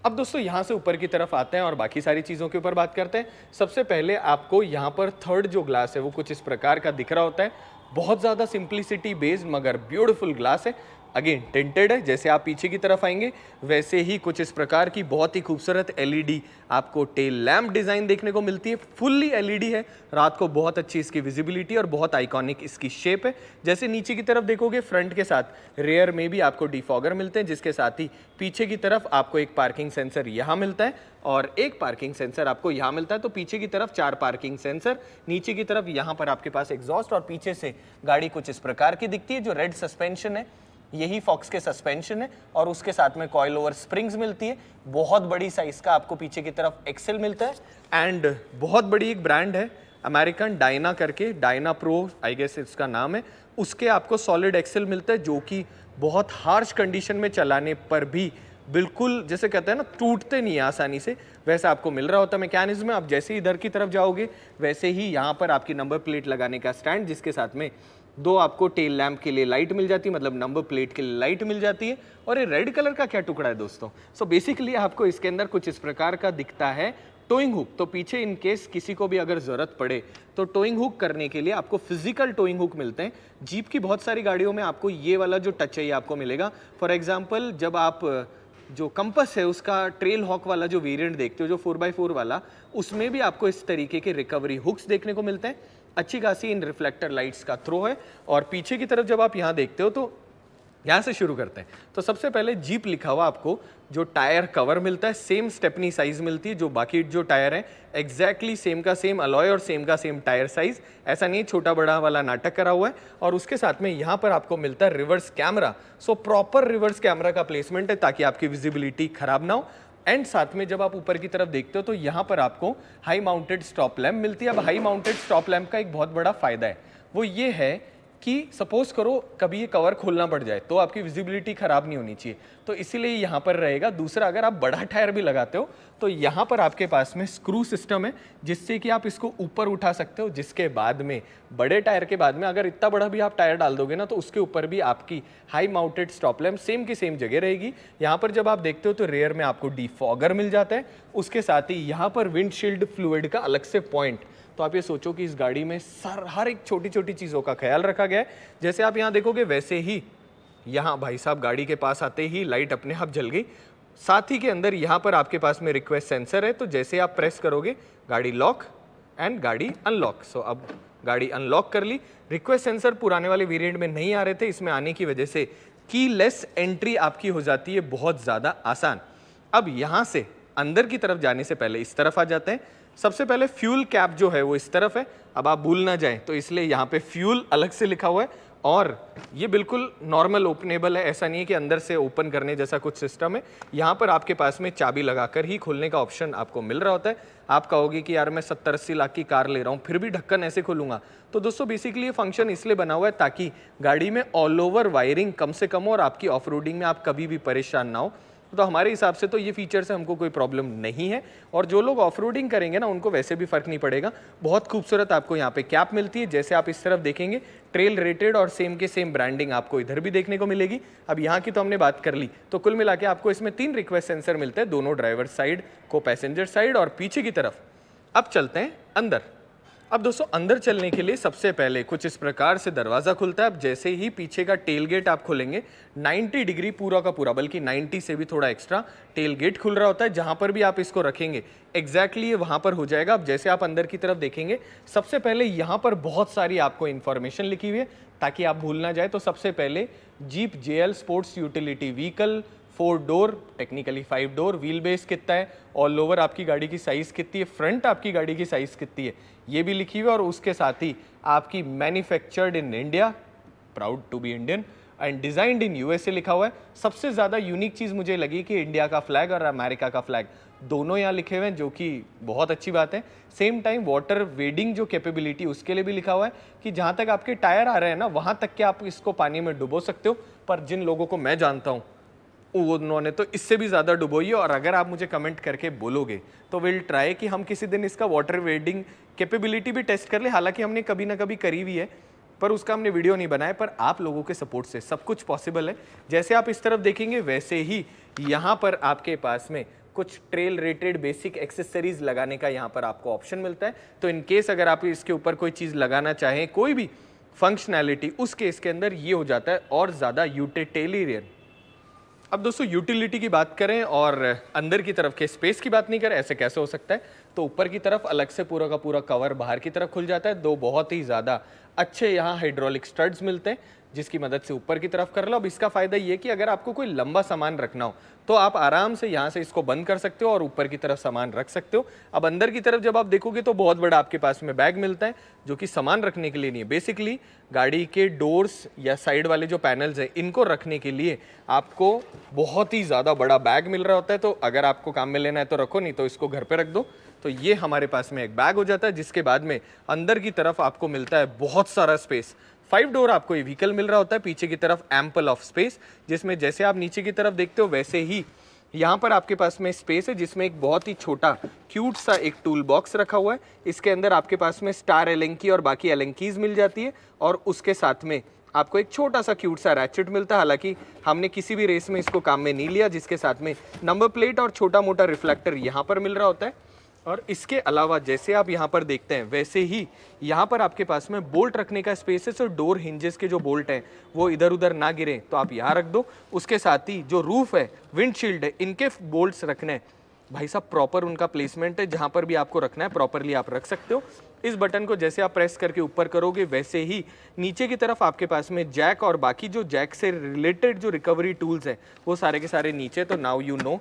अब दोस्तों यहाँ से ऊपर की तरफ आते हैं और बाकी सारी चीज़ों के ऊपर बात करते हैं। सबसे पहले आपको यहाँ पर थर्ड जो ग्लास है वो कुछ इस प्रकार का दिख रहा होता है। बहुत ज़्यादा सिंप्लिसिटी बेस्ड मगर ब्यूटीफुल ग्लास है। अगेन टिंटेड है, जैसे आप पीछे की तरफ आएंगे वैसे ही कुछ इस प्रकार की बहुत ही खूबसूरत एलईडी आपको टेल लैंप डिजाइन देखने को मिलती है। फुल्ली एलईडी है, रात को बहुत अच्छी इसकी विजिबिलिटी और बहुत आइकॉनिक इसकी शेप है। जैसे नीचे की तरफ देखोगे फ्रंट के साथ रेयर में भी आपको डिफॉगर मिलते हैं, जिसके साथ ही पीछे की तरफ आपको एक पार्किंग सेंसर यहाँ मिलता है और एक पार्किंग सेंसर आपको यहाँ मिलता है। तो पीछे की तरफ 4 पार्किंग सेंसर, नीचे की तरफ यहाँ पर आपके पास एग्जॉस्ट और पीछे से गाड़ी कुछ इस प्रकार की दिखती है। जो रेड सस्पेंशन है यही फॉक्स के सस्पेंशन है और उसके साथ में कॉइल ओवर स्प्रिंग्स मिलती है। बहुत बड़ी साइज का आपको पीछे की तरफ एक्सेल मिलता है एंड बहुत बड़ी एक ब्रांड है अमेरिकन डायना करके, डायना प्रो आई गेस इसका नाम है, उसके आपको सॉलिड एक्सेल मिलता है जो कि बहुत हार्श कंडीशन में चलाने पर भी बिल्कुल जैसे कहते हैं ना टूटते नहीं है आसानी से, वैसा आपको मिल रहा होता है मैकेनिज्म में। आप जैसे ही इधर की तरफ जाओगे वैसे ही यहाँ पर आपकी नंबर प्लेट लगाने का स्टैंड, जिसके साथ में 2 आपको टेल लैंप के लिए लाइट मिल जाती है, मतलब नंबर प्लेट के लिए लाइट मिल जाती है। और ये रेड कलर का क्या टुकड़ा है दोस्तों? सो बेसिकली आपको इसके अंदर कुछ इस प्रकार का दिखता है टोइंग हुक। तो पीछे इन केस किसी को भी अगर जरूरत पड़े तो टोइंग हुक करने के लिए आपको फिजिकल टोइंग हुक मिलते हैं। जीप की बहुत सारी गाड़ियों में आपको ये वाला जो टच है ये आपको मिलेगा। फॉर एग्जाम्पल जब आप जो कंपस है उसका ट्रेल हॉक वाला जो वेरिएंट देखते हो, जो 4x4 वाला, उसमें भी आपको इस तरीके के रिकवरी हुक्स देखने को मिलते हैं। अच्छी खासी इन रिफ्लेक्टर लाइट्स का थ्रो है। और पीछे की तरफ जब आप यहाँ देखते हो तो यहाँ से शुरू करते हैं। तो सबसे पहले जीप लिखा हुआ आपको जो टायर कवर मिलता है, सेम स्टेपनी साइज मिलती है। जो बाकी जो टायर है एग्जैक्टली सेम का सेम अलॉय और सेम का सेम टायर साइज, ऐसा नहीं छोटा बड़ा वाला नाटक करा हुआ है। और उसके साथ में यहाँ पर आपको मिलता है reverse camera. So proper reverse camera का प्लेसमेंट है ताकि आपकी विजिबिलिटी खराब ना हो। एंड साथ में जब आप ऊपर की तरफ देखते हो तो यहाँ पर आपको हाई माउंटेड स्टॉप लैम्प मिलती है। अब हाई माउंटेड स्टॉप लैम्प का एक बहुत बड़ा फायदा है, वो ये है कि सपोज करो कभी ये कवर खोलना पड़ जाए तो आपकी विजिबिलिटी खराब नहीं होनी चाहिए, तो इसीलिए यहाँ पर रहेगा। दूसरा, अगर आप बड़ा टायर भी लगाते हो तो यहाँ पर आपके पास में स्क्रू सिस्टम है जिससे कि आप इसको ऊपर उठा सकते हो, जिसके बाद में बड़े टायर के बाद में अगर इतना बड़ा भी आप टायर डाल दोगे ना तो उसके ऊपर भी आपकी high mounted stop lamp same की सेम जगह रहेगी। यहाँ पर जब आप देखते हो तो रेयर में आपको डिफॉगर मिल जाता है, उसके साथ ही यहाँ पर विंडशील्ड फ्लूइड का अलग से पॉइंट। तो आप ये सोचो कि इस गाड़ी में हर एक छोटी छोटी चीज़ों का ख्याल रखा गया है। जैसे आप यहाँ देखोगे वैसे ही यहाँ भाई साहब गाड़ी के पास आते ही लाइट अपने आप जल गई। साथ ही के अंदर यहाँ पर आपके पास में रिक्वेस्ट सेंसर है, तो जैसे आप प्रेस करोगे गाड़ी लॉक एंड गाड़ी अनलॉक। सो अब गाड़ी अनलॉक कर ली। रिक्वेस्ट सेंसर पुराने वाले वेरिएंट में नहीं आ रहे थे, इसमें आने की वजह से कीलेस एंट्री आपकी हो जाती है बहुत ज़्यादा आसान। अब यहाँ से अंदर की तरफ जाने से पहले इस तरफ आ जाते हैं। सबसे पहले फ्यूल कैप जो है वो इस तरफ है, अब आप भूल ना जाएं तो इसलिए यहाँ पे फ्यूल अलग से लिखा हुआ है। और ये बिल्कुल नॉर्मल ओपनेबल है, ऐसा नहीं है कि अंदर से ओपन करने जैसा कुछ सिस्टम है। यहाँ पर आपके पास में चाबी लगाकर ही खोलने का ऑप्शन आपको मिल रहा होता है। आप कहोगे कि यार मैं 70-80 लाख की कार ले रहा हूँ फिर भी ढक्कन ऐसे खोलूंगा, तो दोस्तों बेसिकली ये फंक्शन इसलिए बना हुआ है ताकि गाड़ी में ऑल ओवर वायरिंग कम से कम हो और आपकी ऑफ रोडिंग में आप कभी भी परेशान ना हो। तो हमारे हिसाब से तो ये फीचर से हमको कोई प्रॉब्लम नहीं है, और जो लोग ऑफ रोडिंग करेंगे ना उनको वैसे भी फर्क नहीं पड़ेगा। बहुत खूबसूरत आपको यहाँ पे कैप मिलती है, जैसे आप इस तरफ देखेंगे ट्रेल रेटेड और सेम के सेम ब्रांडिंग आपको इधर भी देखने को मिलेगी। अब यहाँ की तो हमने बात कर ली, तो कुल मिला के आपको इसमें 3 रिक्वेस्ट सेंसर मिलते हैं, दोनों ड्राइवर साइड को पैसेंजर साइड और पीछे की तरफ। अब चलते हैं अंदर। अब दोस्तों अंदर चलने के लिए सबसे पहले कुछ इस प्रकार से दरवाजा खुलता है। अब जैसे ही पीछे का टेल गेट आप खोलेंगे 90 डिग्री पूरा का पूरा, बल्कि 90 से भी थोड़ा एक्स्ट्रा टेल गेट खुल रहा होता है। जहां पर भी आप इसको रखेंगे एग्जैक्टली ये वहां पर हो जाएगा। अब जैसे आप अंदर की तरफ देखेंगे सबसे पहले यहाँ पर बहुत सारी आपको इन्फॉर्मेशन लिखी हुई है ताकि आप भूल ना जाए। तो सबसे पहले jeep JL sports utility vehicle, 4 door technically 5 door, wheel base कितना है, ऑल ओवर आपकी गाड़ी की साइज कितनी है, फ्रंट आपकी गाड़ी की साइज कितनी है, ये भी लिखी हुई है। और उसके साथ ही आपकी manufactured in India, proud to be Indian and designed in USA लिखा हुआ है। सबसे ज़्यादा यूनिक चीज़ मुझे लगी कि इंडिया का फ्लैग और अमेरिका का फ्लैग दोनों यहाँ लिखे हुए हैं, जो कि बहुत अच्छी बात है। सेम टाइम वाटर वेडिंग जो कैपेबिलिटी उसके लिए भी लिखा हुआ है कि जहाँ तक आपके टायर आ रहे हैं ना वहाँ तक के आप इसको पानी में डुबो सकते हो। पर जिन लोगों को मैं जानता हूँ उन्होंने तो इससे भी ज़्यादा डुबोई है। और अगर आप मुझे कमेंट करके बोलोगे तो विल ट्राई कि हम किसी दिन इसका वाटर वेडिंग कैपेबिलिटी भी टेस्ट कर ले। हालांकि हमने कभी ना कभी करी हुई है पर उसका हमने वीडियो नहीं बनाया, पर आप लोगों के सपोर्ट से सब कुछ पॉसिबल है। जैसे आप इस तरफ देखेंगे वैसे ही यहाँ पर आपके पास में कुछ ट्रेल रेटेड बेसिक एक्सेसरीज लगाने का यहाँ पर आपको ऑप्शन मिलता है। तो इन केस अगर आप इसके ऊपर कोई चीज़ लगाना चाहें, कोई भी फंक्शनैलिटी, उस केस के अंदर ये हो जाता है और ज़्यादा यूटिलिटेरियन। अब दोस्तों यूटिलिटी की बात करें और अंदर की तरफ के स्पेस की बात नहीं करें, ऐसे कैसे हो सकता है? तो ऊपर की तरफ अलग से पूरा का पूरा कवर बाहर की तरफ खुल जाता है। दो बहुत ही ज़्यादा अच्छे यहाँ हाइड्रोलिक स्टड्स मिलते हैं जिसकी मदद से ऊपर की तरफ कर लो। अब इसका फ़ायदा ये कि अगर आपको कोई लंबा सामान रखना हो तो आप आराम से यहाँ से इसको बंद कर सकते हो और ऊपर की तरफ सामान रख सकते हो। अब अंदर की तरफ जब आप देखोगे तो बहुत बड़ा आपके पास में बैग मिलता है जो कि सामान रखने के लिए नहीं है। बेसिकली गाड़ी के डोर्स या साइड वाले जो पैनल्स हैं इनको रखने के लिए आपको बहुत ही ज़्यादा बड़ा बैग मिल रहा होता है। तो अगर आपको काम में लेना है तो रखो, नहीं तो इसको घर पे रख दो। तो ये हमारे पास में एक बैग हो जाता है जिसके बाद में अंदर की तरफ आपको मिलता है बहुत सारा स्पेस। 5 डोर आपको ये व्हीकल मिल रहा होता है, पीछे की तरफ एम्पल ऑफ स्पेस, जिसमें जैसे आप नीचे की तरफ देखते हो वैसे ही यहाँ पर आपके पास में स्पेस है जिसमें एक बहुत ही छोटा क्यूट सा एक टूल बॉक्स रखा हुआ है। इसके अंदर आपके पास में स्टार एलेंकी और बाकी एलेंकीज मिल जाती है और उसके साथ में आपको एक छोटा सा क्यूट सा रैचेट मिलता है। हालांकि हमने किसी भी रेस में इसको काम में नहीं लिया, जिसके साथ में नंबर प्लेट और छोटा मोटा रिफ्लेक्टर यहाँ पर मिल रहा होता है। और इसके अलावा जैसे आप यहाँ पर देखते हैं वैसे ही यहाँ पर आपके पास में बोल्ट रखने का स्पेस है। सो डोर हिंजेस के जो बोल्ट हैं वो इधर उधर ना गिरे तो आप यहाँ रख दो। उसके साथ ही जो रूफ है, विंडशील्ड है, इनके बोल्ट्स रखने हैं भाई साहब, प्रॉपर उनका प्लेसमेंट है। जहाँ पर भी आपको रखना है प्रॉपरली आप रख सकते हो। इस बटन को जैसे आप प्रेस करके ऊपर करोगे वैसे ही नीचे की तरफ आपके पास में जैक और बाकी जो जैक से रिलेटेड जो रिकवरी टूल्स हैं वो सारे के सारे नीचे। तो now you know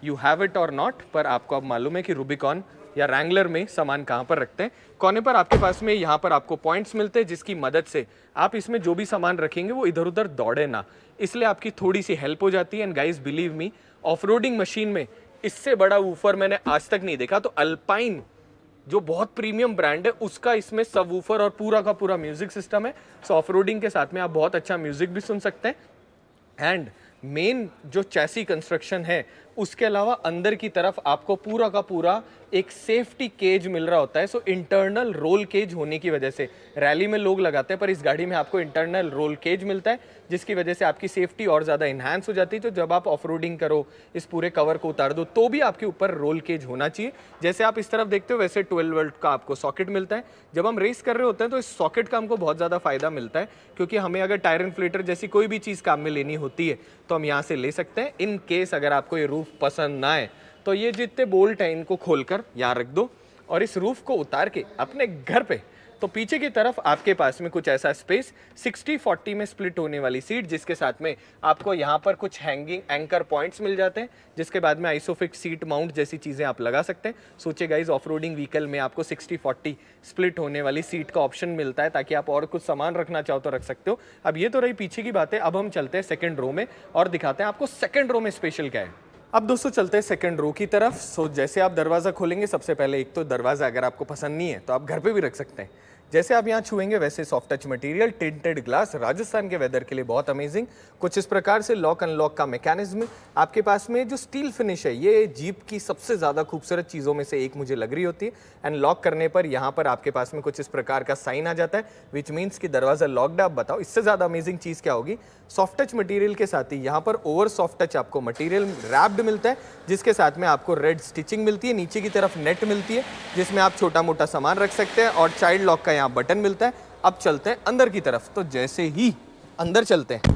you have it और नॉट, पर आपको अब मालूम है कि रूबिकॉन या रैंगलर में सामान कहाँ पर रखते हैं। कोने पर आपके पास में यहाँ पर आपको पॉइंट्स मिलते हैं जिसकी मदद से आप इसमें जो भी सामान रखेंगे वो इधर उधर दौड़े ना, इसलिए आपकी थोड़ी सी हेल्प हो जाती है। And guys believe me, off roading machine में इससे बड़ा वूफर मैंने आज तक नहीं देखा। तो अल्पाइन जो बहुत प्रीमियम ब्रांड है उसका इसमें सब वूफर और पूरा का पूरा म्यूजिक सिस्टम है। सो ऑफ रोडिंग के साथ में आप बहुत अच्छा म्यूजिक भी सुन सकते हैं। एंड मेन जो चैसी कंस्ट्रक्शन है उसके अलावा अंदर की तरफ आपको पूरा का पूरा एक सेफ्टी केज मिल रहा होता है। सो इंटरनल रोल केज होने की वजह से रैली में लोग लगाते हैं पर इस गाड़ी में आपको इंटरनल रोल केज मिलता है जिसकी वजह से आपकी सेफ्टी और ज़्यादा इन्हांस हो जाती है। तो जब आप ऑफ रोडिंग करो, इस पूरे कवर को उतार दो तो भी आपके ऊपर रोल केज होना चाहिए। जैसे आप इस तरफ देखते हो वैसे 12 वोल्ट का आपको सॉकेट मिलता है। जब हम रेस कर रहे होते हैं तो इस सॉकेट का हमको बहुत ज़्यादा फायदा मिलता है क्योंकि हमें अगर टायर इन्फ्लेटर जैसी कोई भी चीज़ काम में लेनी होती है तो हम यहाँ से ले सकते हैं। इन केस अगर आपको ये रूफ पसंद ना आए तो ये जितने बोल्ट हैं इनको खोलकर यहाँ रख दो और इस रूफ को उतार के अपने घर पे। तो पीछे की तरफ आपके पास में कुछ ऐसा स्पेस, 60-40 में स्प्लिट होने वाली सीट, जिसके साथ में आपको यहाँ पर कुछ हैंगिंग एंकर पॉइंट्स मिल जाते हैं जिसके बाद में आइसोफिक्स सीट माउंट जैसी चीज़ें आप लगा सकते हैं। सोचिए गाइस, ऑफ रोडिंग व्हीकल में आपको 60-40 स्प्लिट होने वाली सीट का ऑप्शन मिलता है ताकि आप और कुछ सामान रखना चाहो तो रख सकते हो। अब ये तो रही पीछे की बातें, अब हम चलते हैं सेकेंड रो में और दिखाते हैं आपको सेकेंड रो में स्पेशल क्या है। अब दोस्तों चलते हैं सेकंड रो की तरफ। सो जैसे आप दरवाज़ा खोलेंगे सबसे पहले एक तो दरवाज़ा अगर आपको पसंद नहीं है तो आप घर पे भी रख सकते हैं। जैसे आप यहाँ छुएंगे वैसे soft touch material, tinted glass, Rajasthan के वेदर के लिए बहुत अमेजिंग। कुछ इस प्रकार से लॉक अनलॉक का मैकेनिज्म आपके पास में। जो स्टील फिनिश है ये जीप की सबसे ज़्यादा खूबसूरत चीज़ों में से एक मुझे लग रही होती है। एंड लॉक करने पर यहाँ पर आपके पास में कुछ इस प्रकार का साइन आ जाता है विच मीन्स कि दरवाज़ा लॉकड। आप बताओ इससे ज़्यादा अमेजिंग चीज़ क्या होगी। सॉफ्ट टच मटेरियल के साथ ही यहाँ पर ओवर सॉफ्ट टच आपको मटेरियल रैप्ड मिलता है जिसके साथ में आपको रेड स्टिचिंग मिलती है। नीचे की तरफ नेट मिलती है जिसमें आप छोटा मोटा सामान रख सकते हैं और चाइल्ड लॉक का यहाँ बटन मिलता है। अब चलते हैं अंदर की तरफ। तो जैसे ही अंदर चलते हैं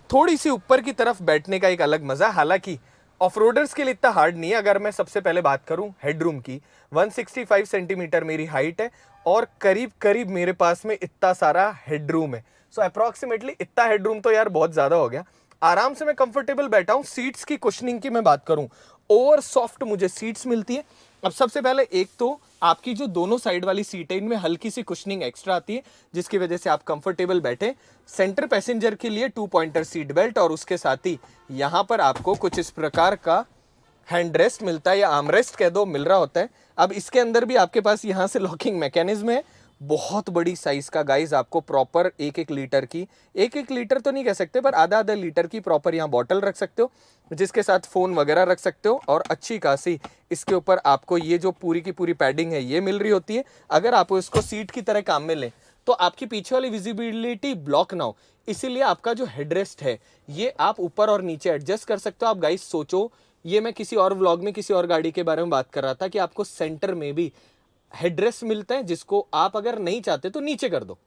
थोड़ी सी ऊपर की तरफ बैठने का एक अलग मजा, हालांकि ऑफरोडर्स के लिए इतना हार्ड नहीं है। अगर मैं सबसे पहले बात करूं हेडरूम की, 165 सेंटीमीटर मेरी हाइट है और करीब करीब मेरे पास में इतना सारा हेडरूम है। सो अप्रॉक्सीमेटली इतना हेडरूम तो यार बहुत ज्यादा हो गया। आराम से मैं कंफर्टेबल बैठा हूं। सीट्स की कुशनिंग की मैं बात करूं, ओवर सॉफ्ट मुझे सीट्स मिलती है। अब सबसे पहले एक तो आपकी जो दोनों साइड वाली सीट है इनमें हल्की सी कुशनिंग एक्स्ट्रा आती है जिसकी वजह से आप कंफर्टेबल बैठे। सेंटर पैसेंजर के लिए 2 पॉइंटर सीट बेल्ट और उसके साथ ही यहाँ पर आपको कुछ इस प्रकार का हैंड रेस्ट मिलता है या आर्मरेस्ट कह दो, मिल रहा होता है। अब इसके अंदर भी आपके पास यहाँ से लॉकिंग मैकेनिज्म है। बहुत बड़ी साइज का गाइज, आपको प्रॉपर 1-1 लीटर की, 1-1 लीटर तो नहीं कह सकते पर आधा-आधा लीटर की प्रॉपर यहाँ बॉटल रख सकते हो जिसके साथ फोन वगैरह रख सकते हो। और अच्छी खासी इसके ऊपर आपको ये जो पूरी की पूरी पैडिंग है ये मिल रही होती है। अगर आप इसको सीट की तरह काम में लें तो आपकी पीछे वाली विजिबिलिटी ब्लॉक ना हो, इसीलिए आपका जो हेडरेस्ट है ये आप ऊपर और नीचे एडजस्ट कर सकते हो। आप गाइज सोचो, ये मैं किसी और व्लॉग में किसी और गाड़ी के बारे में बात कर रहा था कि आपको सेंटर में भी हेडरेस्ट मिलता है जिसको आप अगर नहीं चाहते तो नीचे कर दो,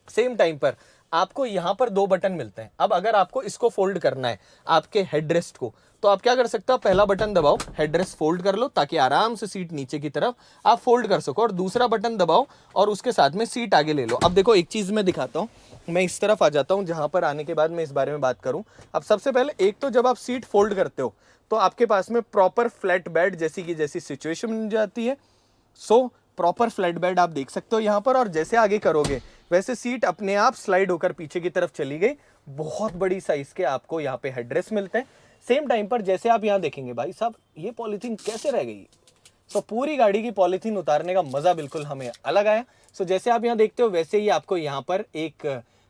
सेम टाइम पर आपको यहाँ पर दो बटन मिलते हैं। अब अगर आपको इसको फोल्ड करना है आपके हेडरेस्ट को, तो आप क्या कर सकते हो, पहला बटन दबाओ, हेडरेस्ट फोल्ड कर लो ताकि आराम से सीट नीचे की तरफ आप फोल्ड कर सको, और दूसरा बटन दबाओ और उसके साथ में सीट आगे ले लो। अब देखो एक चीज मैं दिखाता हूँ, मैं इस तरफ आ जाता हूँ जहां पर आने के बाद मैं इस बारे में बात करूं। अब सबसे पहले एक तो जब आप सीट फोल्ड करते हो तो आपके पास में प्रॉपर फ्लैट बेड जैसी की जैसी सिचुएशन बन जाती है। सो प्रॉपर फ्लैट बेड आप देख सकते हो यहाँ पर, और जैसे आगे करोगे वैसे सीट अपने आप स्लाइड होकर पीछे की तरफ चली गई। बहुत बड़ी साइज के आपको यहाँ पे हेडरेस्ट मिलते हैं। सेम टाइम पर जैसे आप यहाँ देखेंगे भाई साहब, ये पॉलिथीन कैसे रह गई, तो पूरी गाड़ी की पॉलिथीन उतारने का मजा बिल्कुल हमें अलग आया। सो जैसे आप यहाँ देखते हो वैसे ही आपको यहाँ पर एक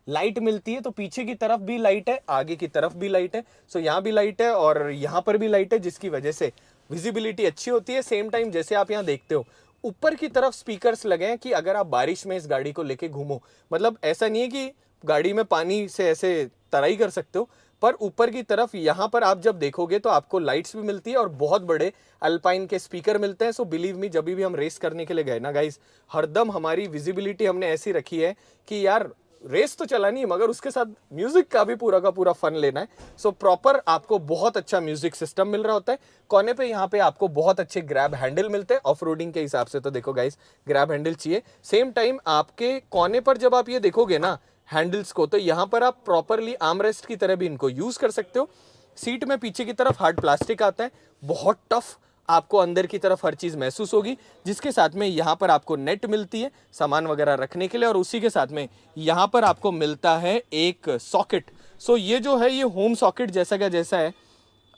लाइट मिलती है, तो पीछे की तरफ भी लाइट है, आगे की तरफ भी लाइट है। सो यहाँ भी लाइट है और यहाँ पर भी लाइट है, जिसकी वजह से विजिबिलिटी अच्छी होती है। सेम टाइम जैसे आप यहाँ देखते हो ऊपर की तरफ स्पीकर्स लगे हैं कि अगर आप बारिश में इस गाड़ी को लेके घूमो, मतलब ऐसा नहीं है कि गाड़ी में पानी से ऐसे तराई कर सकते हो, पर ऊपर की तरफ यहाँ पर आप जब देखोगे तो आपको लाइट्स भी मिलती है और बहुत बड़े अल्पाइन के स्पीकर मिलते हैं। सो बिलीव मी, जब भी हम रेस करने के लिए गए ना गाइस, हरदम हमारी विजिबिलिटी हमने ऐसी रखी है कि यार रेस तो चलानी है मगर उसके साथ म्यूजिक का भी पूरा का पूरा फन लेना है। सो प्रॉपर आपको बहुत अच्छा म्यूजिक सिस्टम मिल रहा होता है। कोने पे यहाँ पे आपको बहुत अच्छे ग्रैब हैंडल मिलते हैं ऑफ रोडिंग के हिसाब से, तो देखो गाइस ग्रैब हैंडल चाहिए। सेम टाइम आपके कोने पर जब आप ये देखोगे ना हैंडल्स को, तो यहाँ पर आप प्रॉपरली आर्मरेस्ट की तरह भी इनको यूज कर सकते हो। सीट में पीछे की तरफ हार्ड प्लास्टिक आता है, बहुत टफ आपको अंदर की तरफ हर चीज महसूस होगी, जिसके साथ में यहाँ पर आपको नेट मिलती है सामान वगैरह रखने के लिए, और उसी के साथ में यहाँ पर आपको मिलता है एक सॉकेट। सो ये जो है ये होम सॉकेट जैसा का जैसा है।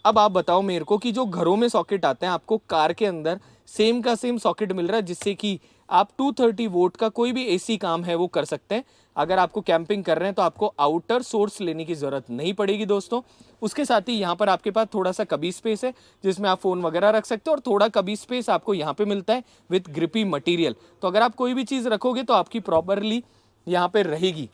अब आप बताओ मेरे को कि जो घरों में सॉकेट आते हैं आपको कार के अंदर सेम का सेम सॉकेट मिल रहा है, जिससे कि आप 230 वोल्ट का कोई भी एसी काम है वो कर सकते हैं। अगर आपको कैंपिंग कर रहे हैं तो आपको आउटर सोर्स लेने की जरूरत नहीं पड़ेगी दोस्तों। उसके साथ ही यहाँ पर आपके पास थोड़ा सा कबी स्पेस है जिसमें आप फोन वगैरह रख सकते हो, और थोड़ा कबी स्पेस आपको यहाँ पे मिलता है विथ ग्रिपी मटेरियल। तो अगर आप कोई भी चीज़ रखोगे तो आपकी प्रॉपरली यहाँ पे रहेगी।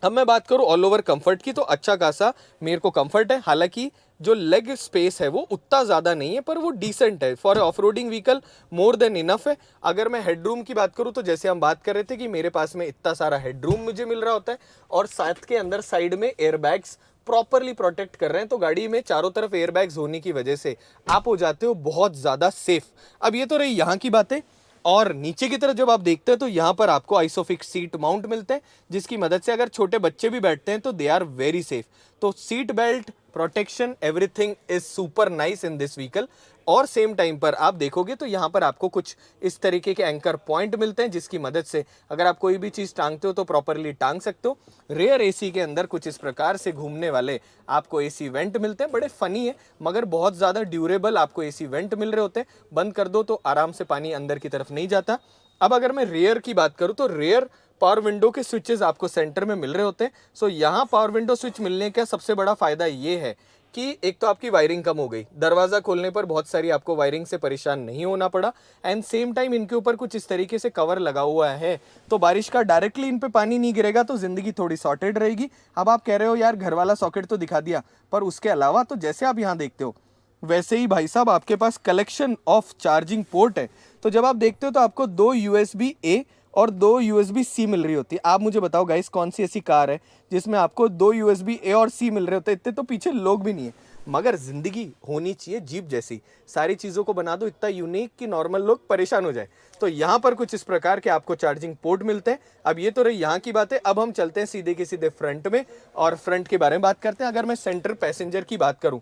अब मैं बात करूं ऑल ओवर कंफर्ट की, तो अच्छा खासा मेरे को कंफर्ट है। हालांकि जो लेग स्पेस है वो उतना ज़्यादा नहीं है, पर वो डिसेंट है for off roading vehicle, more than enough है। अगर मैं हेडरूम की बात करूं तो जैसे हम बात कर रहे थे कि मेरे पास में इतना सारा हेडरूम मुझे मिल रहा होता है, और साथ के अंदर साइड में एयरबैग्स प्रॉपरली प्रोटेक्ट कर रहे हैं। तो गाड़ी में चारों तरफ एयरबैग्स होने की वजह से आप हो जाते हो बहुत ज़्यादा सेफ। अब ये तो रही यहाँ की बातें, और नीचे की तरफ जब आप देखते हैं तो यहाँ पर आपको आइसोफिक्स सीट माउंट मिलते हैं, जिसकी मदद से अगर छोटे बच्चे भी बैठते हैं तो दे आर वेरी सेफ। तो seat belt protection everything is super nice in this vehicle. और सेम टाइम पर आप देखोगे तो यहाँ पर आपको कुछ इस तरीके के एंकर पॉइंट मिलते हैं, जिसकी मदद से अगर आप कोई भी चीज़ टांगते हो तो प्रॉपरली टांग सकते हो। रेयर एसी के अंदर कुछ इस प्रकार से घूमने वाले आपको एसी वेंट मिलते हैं, बड़े फनी है मगर बहुत ज़्यादा ड्यूरेबल आपको एसी वेंट मिल रहे होते हैं। बंद कर दो तो आराम से पानी अंदर की तरफ नहीं जाता। अब अगर मैं रेयर की बात करूँ तो रेयर पावर विंडो के स्विचेस आपको सेंटर में मिल रहे होते हैं। सो यहाँ पावर विंडो स्विच मिलने का सबसे बड़ा फायदा ये है कि एक तो आपकी वायरिंग कम हो गई, दरवाजा खोलने पर बहुत सारी आपको वायरिंग से परेशान नहीं होना पड़ा, एंड सेम टाइम इनके ऊपर कुछ इस तरीके से कवर लगा हुआ है तो बारिश का डायरेक्टली इन पे पानी नहीं गिरेगा, तो जिंदगी थोड़ी सॉर्टेड रहेगी। अब आप कह रहे हो यार घर वाला सॉकेट तो दिखा दिया, पर उसके अलावा तो जैसे आप यहाँ देखते हो वैसे ही भाई साहब आपके पास कलेक्शन ऑफ चार्जिंग पोर्ट है। तो जब आप देखते हो तो आपको 2 USB A और 2 USB C मिल रही होती है। आप मुझे बताओ गाइस कौन सी ऐसी कार है जिसमें आपको 2 USB A और C मिल रहे होते हैं। इतने तो पीछे लोग भी नहीं है, मगर जिंदगी होनी चाहिए जीप जैसी, सारी चीज़ों को बना दो इतना यूनिक कि नॉर्मल लोग परेशान हो जाए। तो यहाँ पर कुछ इस प्रकार के आपको चार्जिंग पोर्ट मिलते हैं। अब ये तो रही यहाँ की बातें, अब हम चलते हैं सीधे के सीधे फ्रंट में और फ्रंट के बारे में बात करते हैं। अगर मैं सेंटर पैसेंजर की बात करूँ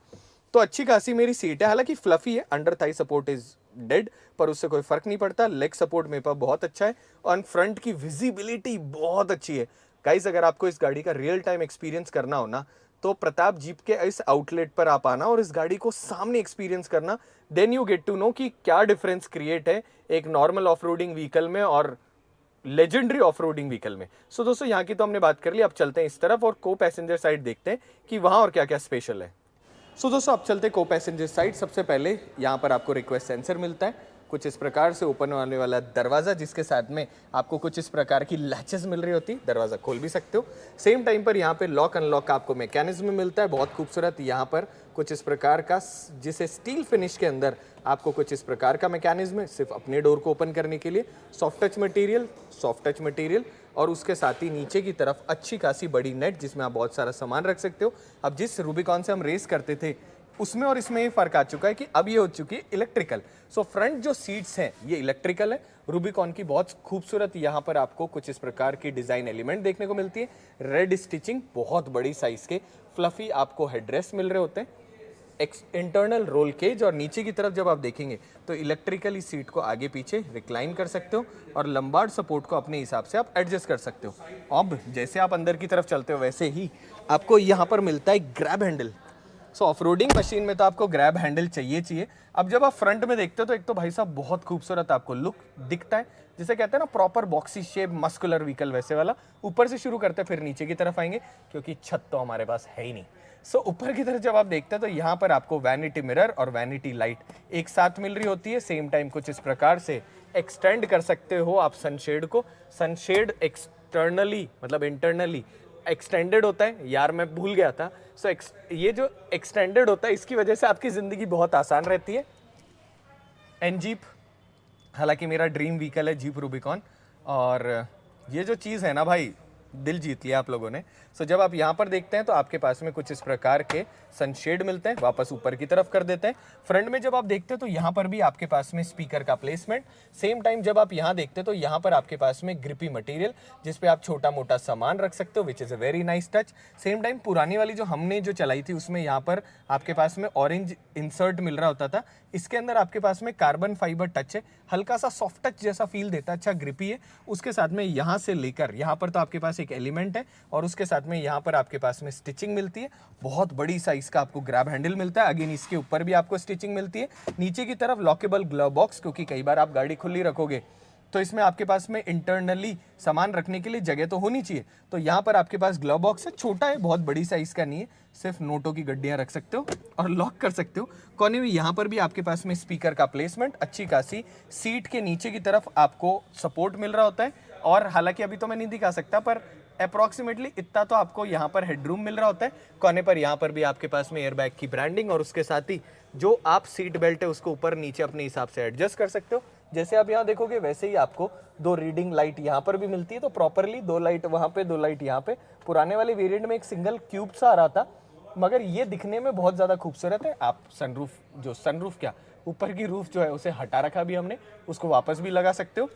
तो अच्छी खासी मेरी सीट है, हालांकि फ्लफी है, under Thai support is dead, पर उससे कोई फर्क नहीं पड़ता। लेग सपोर्ट मेरे पास बहुत अच्छा है और फ्रंट की विजिबिलिटी बहुत अच्छी है। गाइस अगर आपको इस गाड़ी का रियल टाइम एक्सपीरियंस करना हो ना तो प्रताप जीप के इस आउटलेट पर आप आना और इस गाड़ी को सामने एक्सपीरियंस करना, then you get to know कि क्या डिफरेंस क्रिएट है एक नॉर्मल ऑफ रोडिंग व्हीकल में और लेजेंडरी ऑफ रोडिंग व्हीकल में। सो दोस्तों यहाँ की तो हमने बात कर ली, अब चलते हैं इस तरफ और को पैसेंजर साइड देखते हैं कि वहाँ और क्या क्या स्पेशल है। सो दोस्तों अब चलते को पैसेंजर साइड। सबसे पहले यहाँ पर आपको रिक्वेस्ट सेंसर मिलता है, कुछ इस प्रकार से ओपन होने वाला दरवाज़ा, जिसके साथ में आपको कुछ इस प्रकार की लैचेस मिल रही होती, दरवाज़ा खोल भी सकते हो। सेम टाइम पर यहाँ पे लॉक अनलॉक का आपको मैकेनिज्म मिलता है, बहुत खूबसूरत। यहाँ पर कुछ इस प्रकार का जिसे स्टील फिनिश के अंदर आपको कुछ इस प्रकार का मैकेनिज्म है सिर्फ अपने डोर को ओपन करने के लिए। सॉफ्ट टच मटेरियल और उसके साथ ही नीचे की तरफ अच्छी खासी बड़ी नेट जिसमें आप बहुत सारा सामान रख सकते हो। अब जिस रूबिकॉन से हम रेस करते थे उसमें और इसमें ये फ़र्क आ चुका है कि अब ये हो चुकी है इलेक्ट्रिकल। सो फ्रंट जो सीट्स हैं ये इलेक्ट्रिकल है। रूबिकॉन की बहुत खूबसूरत यहाँ पर आपको कुछ इस प्रकार की डिज़ाइन एलिमेंट देखने को मिलती है। रेड स्टिचिंग, बहुत बड़ी साइज़ के फ्लफी आपको हेडरेस्ट मिल रहे होते हैं, इंटरनल रोल केज, और नीचे की तरफ जब आप देखेंगे तो इलेक्ट्रिकली सीट को आगे पीछे रिक्लाइन कर सकते हो और लंबार सपोर्ट को अपने हिसाब से आप एडजस्ट कर सकते हो। अब जैसे आप अंदर की तरफ चलते हो वैसे ही आपको यहाँ पर मिलता है ग्रैब हैंडल। सो ऑफरोडिंग मशीन में तो आपको ग्रैब हैंडल चाहिए। अब जब आप फ्रंट में देखते हो तो एक तो भाई साहब बहुत खूबसूरत आपको लुक दिखता है, जिसे कहते हैं ना proper boxy shape muscular vehicle वैसे वाला। ऊपर से शुरू करते हैं फिर नीचे की तरफ आएंगे क्योंकि छत तो हमारे पास है ही नहीं। सो ऊपर की तरफ जब आप देखते हैं तो यहाँ पर आपको वैनिटी मिरर और वैनिटी लाइट एक साथ मिल रही होती है। सेम टाइम कुछ इस प्रकार से एक्सटेंड कर सकते हो आप सनशेड को। सनशेड एक्सटर्नली मतलब इंटरनली एक्सटेंडेड होता है, यार मैं भूल गया था। सो ये जो एक्सटेंडेड होता है इसकी वजह से आपकी ज़िंदगी बहुत आसान रहती है। एन जीप, हालांकि मेरा ड्रीम व्हीकल है जीप रूबिकॉन, और ये जो चीज़ है ना भाई दिल जीत लिया आप लोगों ने। सो जब आप यहाँ पर देखते हैं तो आपके पास में कुछ इस प्रकार के सनशेड मिलते हैं, वापस ऊपर की तरफ कर देते हैं। फ्रंट में जब आप देखते हैं तो यहाँ पर भी आपके पास में स्पीकर का प्लेसमेंट। सेम टाइम जब आप यहाँ देखते हैं तो यहाँ पर आपके पास में ग्रिपी मटेरियल जिस पे आप छोटा मोटा सामान रख सकते हो, which is a very nice touch. Same time पुरानी वाली जो हमने जो चलाई थी उसमें यहाँ पर आपके पास में ऑरेंज इंसर्ट मिल रहा होता था, इसके अंदर आपके पास में कार्बन फाइबर टच है, हल्का सा सॉफ्ट टच जैसा फील देता है, अच्छा ग्रिपी है। उसके साथ में यहाँ से लेकर यहाँ पर तो आपके पास एक एलिमेंट है और उसके साथ में यहाँ पर आपके पास में स्टिचिंग मिलती है। बहुत बड़ी साइज का आपको ग्रैब हैंडल मिलता है। अगेन इसके ऊपर भी आपको स्टिचिंग मिलती है। नीचे की तरफ लॉकेबल ग्लव बॉक्स, क्योंकि कई बार आप गाड़ी खुली रखोगे तो इसमें आपके पास में इंटरनली सामान रखने के लिए जगह तो होनी चाहिए। तो यहाँ पर आपके पास ग्लव बॉक्स है, छोटा है, बहुत बड़ी साइज का नहीं है, सिर्फ नोटों की गड्डियाँ रख सकते हो और लॉक कर सकते हो। कोने में यहाँ पर भी आपके पास में स्पीकर का प्लेसमेंट, अच्छी खासी सीट के नीचे की तरफ आपको सपोर्ट मिल रहा होता है। और हालांकि अभी तो मैं नहीं दिखा सकता पर अप्रॉक्सीमेटली इतना तो आपको यहाँ पर हेडरूम मिल रहा होता है। कोने पर यहाँ पर भी आपके पास में एयरबैग की ब्रांडिंग और उसके साथ ही जो आप सीट बेल्ट है उसको ऊपर नीचे अपने हिसाब से एडजस्ट कर सकते हो। जैसे आप यहाँ देखोगे वैसे ही आपको दो रीडिंग लाइट यहाँ पर भी मिलती है, तो प्रॉपरली दो लाइट वहाँ पे, दो लाइट यहाँ पे। पुराने वाले वेरिएंट में एक सिंगल क्यूब सा आ रहा था, मगर ये दिखने में बहुत ज़्यादा खूबसूरत है। आप सनरूफ क्या ऊपर की रूफ जो है उसे हटा रखा भी हमने, उसको वापस भी लगा सकते हो।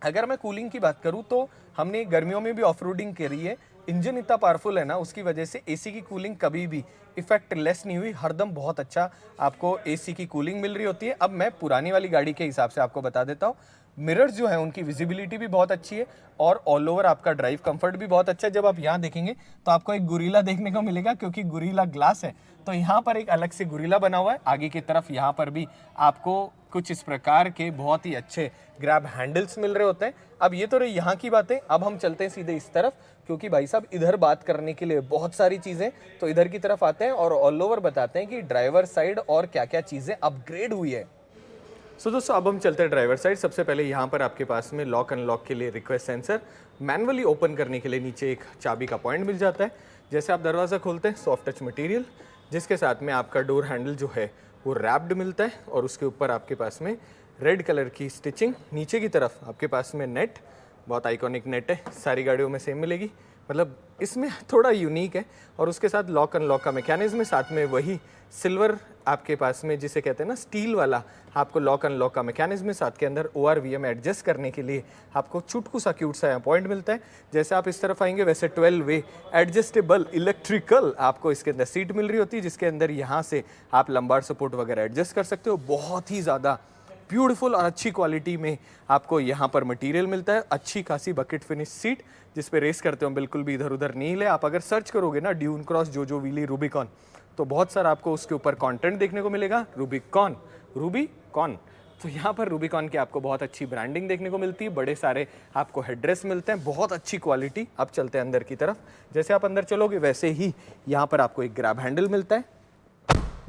अगर मैं कूलिंग की बात करूं तो हमने गर्मियों में भी ऑफ रोडिंग करी है। इंजन इतना पावरफुल है ना, उसकी वजह से एसी की कूलिंग कभी भी इफेक्ट लेस नहीं हुई, हरदम बहुत अच्छा आपको एसी की कूलिंग मिल रही होती है। अब मैं पुरानी वाली गाड़ी के हिसाब से आपको बता देता हूँ। मिरर्स जो है उनकी विजिबिलिटी भी बहुत अच्छी है और ऑल ओवर आपका ड्राइव कंफर्ट भी बहुत अच्छा है। जब आप यहाँ देखेंगे तो आपको एक गुरीला देखने को मिलेगा, क्योंकि गुरीला ग्लास है तो यहाँ पर एक अलग से गुरीला बना हुआ है। आगे की तरफ यहाँ पर भी आपको कुछ इस प्रकार के बहुत ही अच्छे ग्रैब हैंडल्स मिल रहे होते हैं। अब ये तो रही यहाँ की बातें, अब हम चलते हैं सीधे इस तरफ, क्योंकि भाई साहब इधर बात करने के लिए बहुत सारी चीज़ें, तो इधर की तरफ आते हैं और ऑल ओवर बताते हैं कि ड्राइवर साइड और क्या क्या चीज़ें अपग्रेड हुई है। सो दोस्तों अब हम चलते हैं ड्राइवर साइड। सबसे पहले यहाँ पर आपके पास में लॉक अनलॉक के लिए रिक्वेस्ट सेंसर, मैनुअली ओपन करने के लिए नीचे एक चाबी का पॉइंट मिल जाता है। जैसे आप दरवाज़ा खोलते हैं सॉफ्ट टच मटेरियल, जिसके साथ में आपका डोर हैंडल जो है वो रैप्ड मिलता है और उसके ऊपर आपके पास में रेड कलर की स्टिचिंग। नीचे की तरफ आपके पास में नेट, बहुत आइकॉनिक नेट है, सारी गाड़ियों में सेम मिलेगी, मतलब इसमें थोड़ा यूनिक है। और उसके साथ लॉक अनलॉक का मैकेनिज्म, साथ में वही सिल्वर आपके पास में जिसे कहते हैं ना स्टील वाला आपको लॉक अनलॉक का मैकेनिज्म, साथ के अंदर ORVM एडजस्ट करने के लिए आपको चुटकू सा क्यूट सा पॉइंट मिलता है। जैसे आप इस तरफ आएंगे वैसे 12 वे एडजस्टेबल इलेक्ट्रिकल आपको इसके अंदर सीट मिल रही होती है, जिसके अंदर यहाँ से आप लंबार सपोर्ट वगैरह एडजस्ट कर सकते हो। बहुत ही ज़्यादा ब्यूटीफुल और अच्छी क्वालिटी में आपको यहाँ पर मटेरियल मिलता है। अच्छी खासी बकेट फिनिश सीट जिस पे रेस करते हो, बिल्कुल भी इधर उधर नहीं ले। आप अगर सर्च करोगे ना ड्यून क्रॉस जोजो व्हीली रूबिकॉन, तो बहुत सारा आपको उसके ऊपर कंटेंट देखने को मिलेगा, रूबिकॉन। तो यहाँ पर रूबिकॉन की आपको बहुत अच्छी ब्रांडिंग देखने को मिलती है, बड़े सारे आपको हेडरेस्ट मिलते हैं, बहुत अच्छी क्वालिटी। अब चलते हैं अंदर की तरफ। जैसे आप अंदर चलोगे वैसे ही यहाँ पर आपको एक ग्रैब हैंडल मिलता है,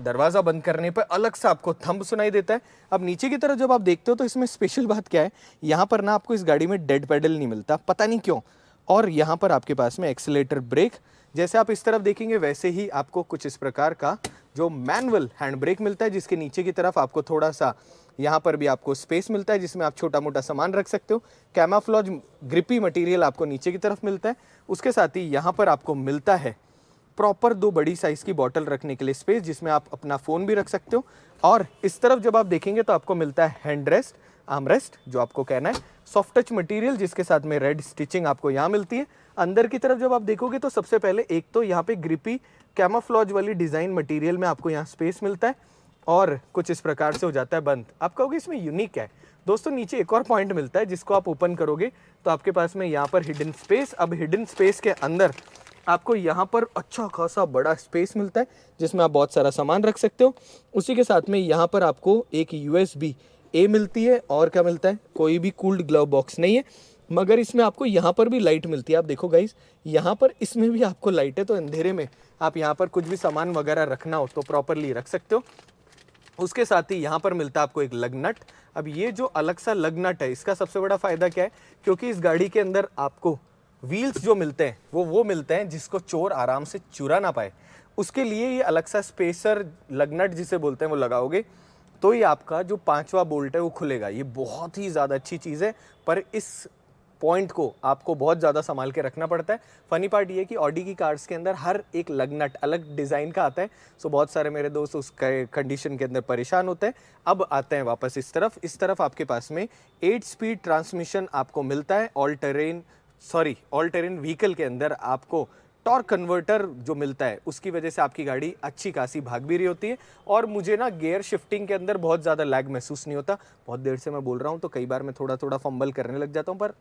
दरवाज़ा बंद करने पर अलग सा आपको थंब सुनाई देता है। अब नीचे की तरफ जब आप देखते हो तो इसमें स्पेशल बात क्या है, यहाँ पर ना आपको इस गाड़ी में डेड पेडल नहीं मिलता, पता नहीं क्यों। और यहाँ पर आपके पास में एक्सीलेटर ब्रेक, जैसे आप इस तरफ देखेंगे वैसे ही आपको कुछ इस प्रकार का जो मैनुअल हैंड ब्रेक मिलता है, जिसके नीचे की तरफ आपको थोड़ा सा यहाँ पर भी आपको स्पेस मिलता है जिसमें आप छोटा मोटा सामान रख सकते हो। कैमाफ्लॉज ग्रिपी मटेरियल आपको नीचे की तरफ मिलता है। उसके साथ ही यहाँ पर आपको मिलता है प्रॉपर 2 बड़ी साइज़ की बॉटल रखने के लिए स्पेस, जिसमें आप अपना फ़ोन भी रख सकते हो। और इस तरफ जब आप देखेंगे तो आपको मिलता है हैंड रेस्ट, आर्म रेस्ट जो आपको कहना है, सॉफ्ट टच मटेरियल जिसके साथ में रेड स्टिचिंग आपको यहाँ मिलती है। अंदर की तरफ जब आप देखोगे तो सबसे पहले एक तो यहाँ पे ग्रिपी कैमाफ्लॉज वाली डिज़ाइन मटेरियल में आपको यहाँ स्पेस मिलता है और कुछ इस प्रकार से हो जाता है बंद। आप कहोगे इसमें यूनिक है दोस्तों, नीचे एक और पॉइंट मिलता है जिसको आप ओपन करोगे तो आपके पास में यहाँ पर हिडन स्पेस। अब हिडन स्पेस के अंदर आपको यहाँ पर अच्छा खासा बड़ा स्पेस मिलता है जिसमें आप बहुत सारा सामान रख सकते हो। उसी के साथ में यहाँ पर आपको एक USB-A मिलती है और क्या मिलता है, कोई भी कूल्ड ग्लव बॉक्स नहीं है, मगर इसमें आपको यहाँ पर भी लाइट मिलती है। आप देखो गाइस, यहाँ पर इसमें भी आपको लाइट है, तो अंधेरे में आप यहाँ पर कुछ भी सामान वगैरह रखना हो तो प्रॉपरली रख सकते हो। उसके साथ ही यहाँ पर मिलता है आपको एक लग नट। अब ये जो अलग सा लग नट है, इसका सबसे बड़ा फायदा क्या है, क्योंकि इस गाड़ी के अंदर आपको व्हील्स जो मिलते हैं वो मिलते हैं जिसको चोर आराम से चुरा ना पाए। उसके लिए ये अलग सा स्पेसर लग नट जिसे बोलते हैं वो लगाओगे तो ये आपका जो 5वां बोल्ट है वो खुलेगा। ये बहुत ही ज़्यादा अच्छी चीज़ है, पर इस पॉइंट को आपको बहुत ज़्यादा संभाल के रखना पड़ता है। फनी पार्ट ये है कि ऑडी की कार्स के अंदर हर एक लग नट अलग डिज़ाइन का आता है, सो बहुत सारे मेरे दोस्त उस कंडीशन के अंदर परेशान होते हैं। अब आते हैं वापस इस तरफ आपके पास में 8 स्पीड ट्रांसमिशन आपको मिलता है। ऑल टेरेन व्हीकल के अंदर आपको टॉर्क कन्वर्टर जो मिलता है उसकी वजह से आपकी गाड़ी अच्छी खासी भाग भी रही होती है। और मुझे ना गियर शिफ्टिंग के अंदर बहुत ज़्यादा लैग महसूस नहीं होता। बहुत देर से मैं बोल रहा हूँ तो कई बार मैं थोड़ा फंबल करने लग जाता हूँ, पर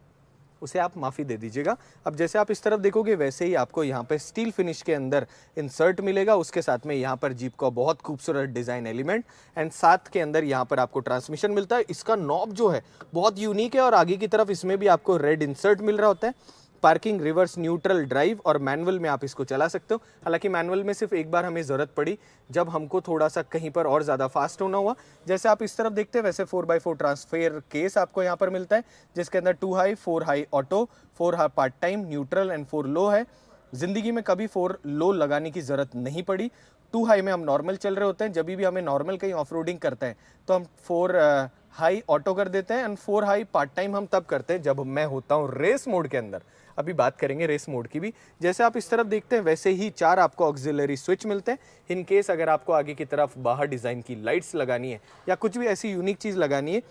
उसे आप माफ़ी दे दीजिएगा। अब जैसे आप इस तरफ देखोगे वैसे ही आपको यहाँ पे स्टील फिनिश के अंदर इंसर्ट मिलेगा। उसके साथ में यहाँ पर जीप का बहुत खूबसूरत डिज़ाइन एलिमेंट एंड साथ के अंदर यहाँ पर आपको ट्रांसमिशन मिलता है। इसका नॉब जो है बहुत यूनिक है और आगे की तरफ इसमें भी आपको रेड इंसर्ट मिल रहा होता है। पार्किंग, रिवर्स, न्यूट्रल, ड्राइव और मैनुअल में आप इसको चला सकते हो। हालांकि मैनुअल में सिर्फ एक बार हमें ज़रूरत पड़ी जब हमको थोड़ा सा कहीं पर और ज़्यादा फास्ट होना हुआ। जैसे आप इस तरफ देखते हैं वैसे 4x4 ट्रांसफर केस आपको यहाँ पर मिलता है जिसके अंदर 2 high, 4 high auto, 4 high part time, neutral and 4 लो है। ज़िंदगी में कभी 4 लो लगाने की ज़रूरत नहीं पड़ी। 2 हाई में हम नॉर्मल चल रहे होते हैं, जब भी हमें नॉर्मल कहीं ऑफ रोडिंग करते हैं तो हम 4 हाई ऑटो कर देते हैं एंड 4 हाई पार्ट टाइम हम तब करते हैं जब मैं होता हूँ रेस मोड के अंदर। अभी बात करेंगे रेस मोड की भी। जैसे आप इस तरफ देखते हैं वैसे ही 4 आपको ऑक्सिलरी स्विच मिलते हैं। इन केस अगर आपको आगे की तरफ बाहर डिज़ाइन की लाइट्स लगानी है या कुछ भी ऐसी यूनिक चीज़ लगानी है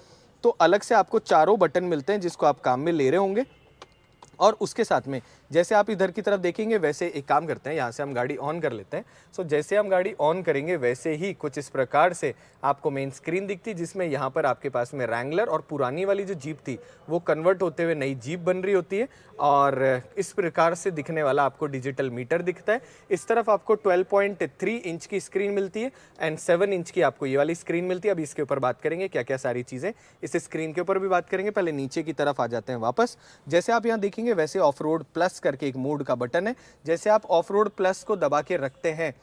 तो अलग से आपको चारों बटन मिलते हैं जिसको आप काम में ले रहे होंगे। और उसके साथ में जैसे आप इधर की तरफ देखेंगे वैसे एक काम करते हैं, यहाँ से हम गाड़ी ऑन कर लेते हैं। सो जैसे हम गाड़ी ऑन करेंगे वैसे ही कुछ इस प्रकार से आपको मेन स्क्रीन दिखती है जिसमें यहाँ पर आपके पास में रैंगलर और पुरानी वाली जो जीप थी वो कन्वर्ट होते हुए नई जीप बन रही होती है और इस प्रकार से दिखने वाला आपको डिजिटल मीटर दिखता है। इस तरफ आपको 12.3 इंच की स्क्रीन मिलती है एंड 7 इंच की आपको ये वाली स्क्रीन मिलती है। अब इसके ऊपर बात करेंगे क्या क्या सारी चीज़ें इस स्क्रीन के ऊपर भी बात करेंगे। पहले नीचे की तरफ आ जाते हैं वापस। जैसे आप यहाँ देखेंगे वैसे ऑफ रोड प्लस करके एक मोड का बटन है। जैसे आप ऑफ रोड प्लस को दबा के रखते हैं